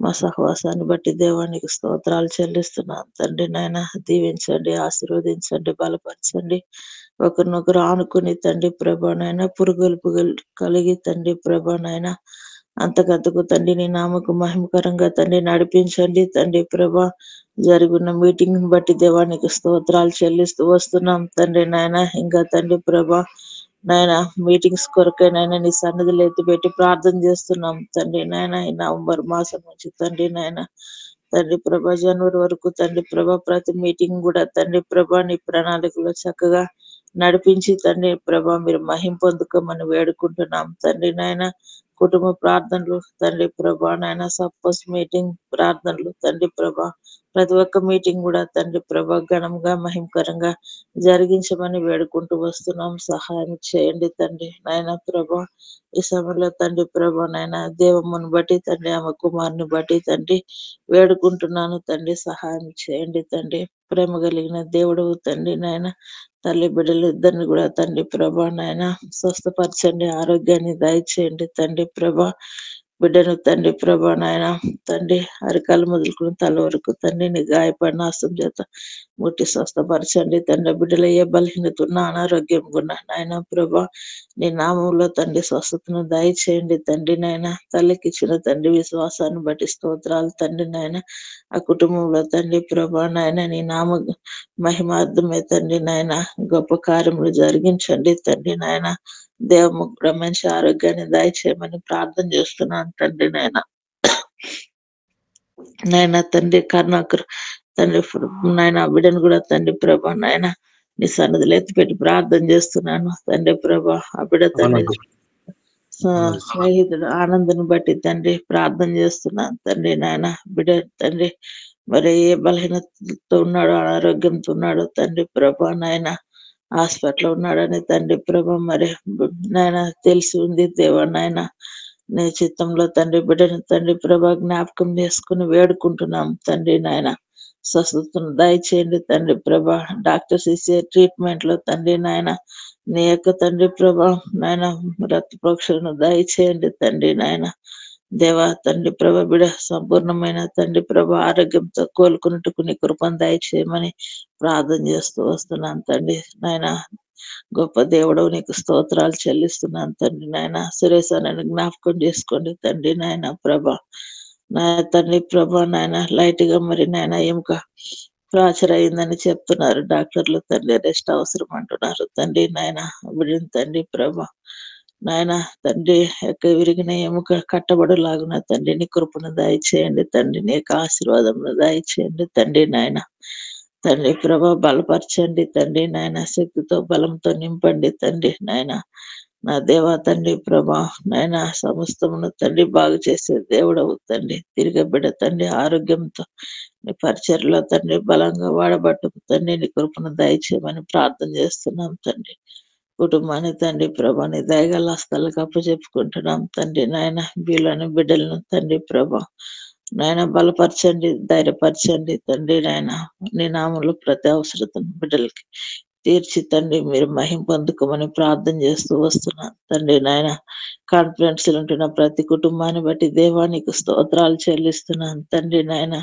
మా సహవాసాన్ని బట్టి దేవానికి స్తోత్రాలు చెల్లిస్తున్నాను తండ్రి. నాయన దీవించండి, ఆశీర్వదించండి, బలపరచండి. ఒకరినొకరు ఆనుకుని తండ్రి ప్రభా, నాయన పురుగొల్పు కలిగి తండ్రి ప్రభా, నాయన అంతకంతకు తండ్రి నీ నామకు మహిమకరంగా తండ్రి నడిపించండి తండ్రి ప్రభా. జరుగున్న మీటింగ్ బట్టి దేవానికి స్తోత్రాలు చెల్లిస్తూ వస్తున్నాం తండ్రి. నాయన ఇంకా తండ్రి ప్రభా, నాయన మీటింగ్స్ కొరకే నాయన నీ సన్నిధిలో ఎత్తిపెట్టి ప్రార్థన చేస్తున్నాం తండ్రి. నాయన ఈ నవంబర్ మాసం నుంచి తండ్రి నాయన తండ్రి ప్రభా జనవరి వరకు తండ్రి ప్రభా ప్రతి మీటింగ్ కూడా తండ్రి ప్రభా నీ ప్రణాళికలో చక్కగా నడిపించి తండ్రి ప్రభా మీరు మహిం పొందుకోమని వేడుకుంటున్నాం తండ్రి నాయన. కుటుంబ ప్రార్థనలు తండ్రి ప్రభా నాయన, సపోజ్ మీటింగ్ ప్రార్థనలు తండ్రి ప్రభా ప్రతి ఒక్క మీటింగ్ కూడా తండ్రి ప్రభా ఘనంగా మహిమకరంగా జరిగించమని వేడుకుంటూ వస్తున్నాం. సహాయం చేయండి తండ్రి నాయన ప్రభా. ఈ సమయంలో తండ్రి ప్రభా నాయన దేవమ్మను బట్టి తండ్రి ఆమె కుమారుని బట్టి తండ్రి వేడుకుంటున్నాను తండ్రి. సహాయం చేయండి తండ్రి. ప్రేమ కలిగిన దేవుడు తండ్రి నాయన. తల్లి బిడ్డలు ఇద్దరిని కూడా తండ్రి ప్రభా నాయన స్వస్థపరచండి, ఆరోగ్యాన్ని దయచేయండి తండ్రి ప్రభా. బిడ్డను తండ్రి ప్రభా నాయన తండ్రి అరికాలు మొదలుకుని తల వరకు తండ్రి నీ గాయపడిన హస్తం చేత ముట్టి స్వస్థపరచండి తండ్రి. బిడ్డలు ఏ బలహీనత ఉన్నా అనారోగ్యం ఉన్నా నాయన ప్రభా నీ నామంలో తండ్రి స్వస్థతను దయచేయండి తండ్రి నాయన. తల్లికి ఇచ్చిన తండ్రి విశ్వాసాన్ని బట్టి స్తోత్రాలు తండ్రి నాయన. ఆ కుటుంబంలో తండ్రి ప్రభా నాయన నీ నామ మహిమార్థమే తండ్రి నాయన గొప్ప కార్యములు జరిగించండి తండ్రి నాయన. దేవముగ్గుర మంచి ఆరోగ్యాన్ని దయచేయమని ప్రార్థన చేస్తున్నాను తండ్రి నాయన. నాయన తండ్రి కరుణాకర్ తండ్రి నాయన బిడ్డను కూడా తండ్రి ప్రభా నాయన నీ సన్నిధిలో ఎత్తిపెట్టి ప్రార్థన చేస్తున్నాను తండ్రి ప్రభా. ఆ బిడ్డ తండ్రి స్నేహితుడు ఆనందను బట్టి తండ్రి ప్రార్థన చేస్తున్నాను తండ్రి నాయన. బిడ్డ తండ్రి మరి ఏ బలహీనతతో ఉన్నాడో అనారోగ్యంతో ఉన్నాడో తండ్రి ప్రభా నాయన హాస్పిటల్ ఉన్నాడని తండ్రి ప్రభా మరి నాయన తెలిసి ఉంది దేవా నాయన. నీ చిత్తంలో తండ్రి బిడ్డను తండ్రి ప్రభా జ్ఞాపకం చేసుకుని వేడుకుంటున్నాం తండ్రి నాయన. స్వస్థతను దయచేయండి తండ్రి ప్రభా. డాక్టర్స్ ఇచ్చే ట్రీట్మెంట్ లో తండ్రి నాయన నీ యొక్క తండ్రి ప్రభా నాయన రక్త పరీక్షలను దయచేయండి తండ్రి నాయన. దేవా తండ్రి ప్రభ బిడ సంపూర్ణమైన తండ్రి ప్రభ ఆరోగ్యంతో కోలుకున్నట్టుకు నీ కృపను దయచేయమని ప్రార్థన చేస్తూ వస్తున్నాను తండ్రి నాయన. గొప్ప దేవుడవు నీకు స్తోత్రాలు చెల్లిస్తున్నాను తండ్రి నాయన. సురేష్ నన్ను జ్ఞాపకం చేసుకోండి తండ్రి నాయన ప్రభ. నా తండ్రి ప్రభ నాయన లైట్ గా మరి నాయన ఎముక ఫ్రాక్చర్ అయిందని చెప్తున్నారు డాక్టర్లు తండ్రి. రెస్ట్ అవసరం అంటున్నారు తండ్రి నాయన. బిడ్డను తండ్రి ప్రభ నాయన తండ్రి యొక్క విరిగిన ఎముక కట్టబడులాగున తండ్రి నీ కృపను దయచేయండి తండ్రి. నీ యొక్క ఆశీర్వాదమును దయచేయండి తండ్రి నాయన. తండ్రి ప్రభ బలపరచండి తండ్రి నాయన. శక్తితో బలంతో నింపండి తండ్రి నాయన. నా దేవా తండ్రి ప్రభా నాయన సమస్తమును తండ్రి బాగు చేసే దేవుడవు తండ్రి. తిరిగి బిడ్డ తండ్రి ఆరోగ్యంతో నీ పరిచర్లో తండ్రి బలంగా వాడబట్టుకు తండ్రి నీ కృపను దయచేయమని ప్రార్థన చేస్తున్నాం తండ్రి. కుటుంబాన్ని తండ్రి ప్రభా నీ దయగల హస్తాలకు అప్పచెప్పుకుంటున్నాం తండ్రి నాయన. వీళ్ళని బిడ్డలను తండ్రి ప్రభా నాయన బలపరచండి, ధైర్యపరచండి తండ్రి నాయన. నీ నామంలో ప్రతి అవసరతను బిడ్డలకి తీర్చి తండ్రి మీరు మహిం పొందుకోమని ప్రార్థన చేస్తూ వస్తున్నాను తండ్రి నాయన. కాన్ఫిడెన్స్ ఉంటున్న ప్రతి కుటుంబాన్ని బట్టి దేవానికి స్తోత్రాలు చెల్లిస్తున్నాను తండ్రి నాయన.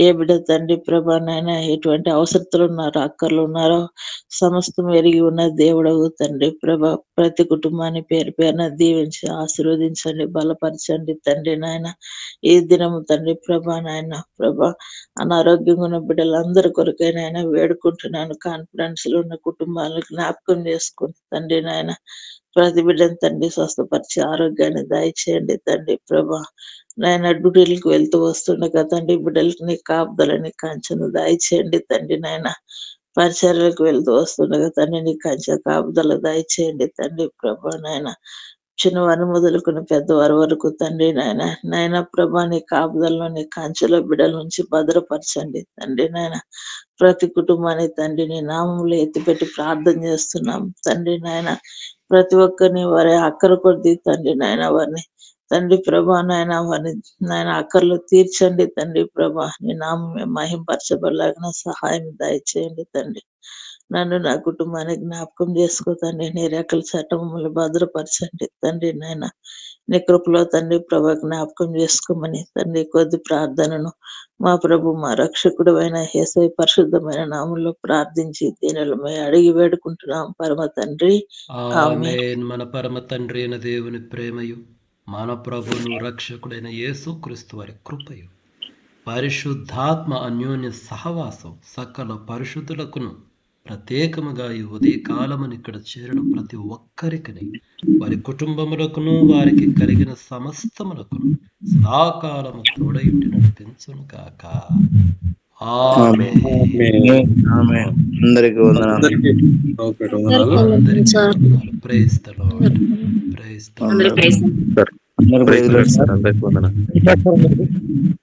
ఏ బిడ్డ తండ్రి ప్రభా నాయన ఎటువంటి అవసరతలు ఉన్నారో అక్కర్లు ఉన్నారో సమస్తం ఎరిగి ఉన్న దేవుడవు తండ్రి ప్రభా. ప్రతి కుటుంబాన్ని పేరు పేరున దీవించి ఆశీర్వదించండి, బలపరచండి తండ్రి నాయన. ఈ దినము తండ్రి ప్రభా నాయన ప్రభా అనారోగ్యంగా ఉన్న బిడ్డలందరి కొరకైనా వేడుకుంటున్నాను. కాన్ఫిడెన్స్ లో ఉన్న కుటుంబాలను జ్ఞాపకం చేసుకుని తండ్రి నాయన ప్రతి బిడ్డను తండ్రి స్వస్థపరిచి ఆరోగ్యాన్ని దయచేయండి తండ్రి ప్రభా నాయన. డ్యూటీలకు వెళ్తూ వస్తుండగా తండ్రి బిడ్డలకు నీ కాపుదలని కంచెను దయచేయండి తండ్రి నాయన. పరిచర్యలకు వెళ్తూ వస్తుండగా తండ్రి నీ కంచె కాపుదల దయచేయండి తండ్రి ప్రభా నాయన. చిన్నవారిని మొదలుకుని పెద్దవారి వరకు తండ్రి నాయన నాయన ప్రభా నీ కాపుదలలో నీ కంచెలో బిడ్డల నుంచి భద్రపరచండి తండ్రి నాయన. ప్రతి కుటుంబాన్ని తండ్రి నీ నామంలో ఎత్తిపెట్టి ప్రార్థన చేస్తున్నాం తండ్రి నాయన. ప్రతి ఒక్కరిని వారి అక్కర కొద్ది తండ్రి నాయన వారిని తండ్రి ప్రభా నాయన వారిని నాయన అక్కర్లు తీర్చండి తండ్రి ప్రభా. నీ నామమే మహింపరచబడలాగిన సహాయం దయచేయండి తండ్రి. నన్ను నా కుటుంబాన్ని జ్ఞాపకం చేసుకో తండ్రి. నీ రెక్కల చట్టములు భద్రపరచండి తండ్రి నాయన. నీ కృపలో తండ్రి ప్రభా జ్ఞాపకం చేసుకోమని తండ్రి కొద్ది ప్రార్థనను మా ప్రభు మా రక్షకుడు అయిన యేసయ్య పరిశుద్ధమైన నామంలో ప్రార్థించి దీనులమై అడిగి వేడుకుంటున్నాం పరమ తండ్రి. ఆమేన్. మన పరమ తండ్రి అయిన దేవుని ప్రేమయు మన ప్రభును రక్షకుడైన యేసు క్రీస్తు వారి కృపయు పరిశుద్ధాత్మ అన్యోన్య సహవాసం సకల పరిశుద్ధులకును ప్రత్యేకముగా ఈ ఉదయకాలమని ఇక్కడ చేరిన ప్రతి ఒక్కరికి వారి కుటుంబములకును వారికి కలిగిన సమస్తములకును సదాకాలము తోడయుండి నడిపించును కాక. అందరికీ వందనాలు. Praise the Lord. Praise the Lord. అందరికీ వందనాలు.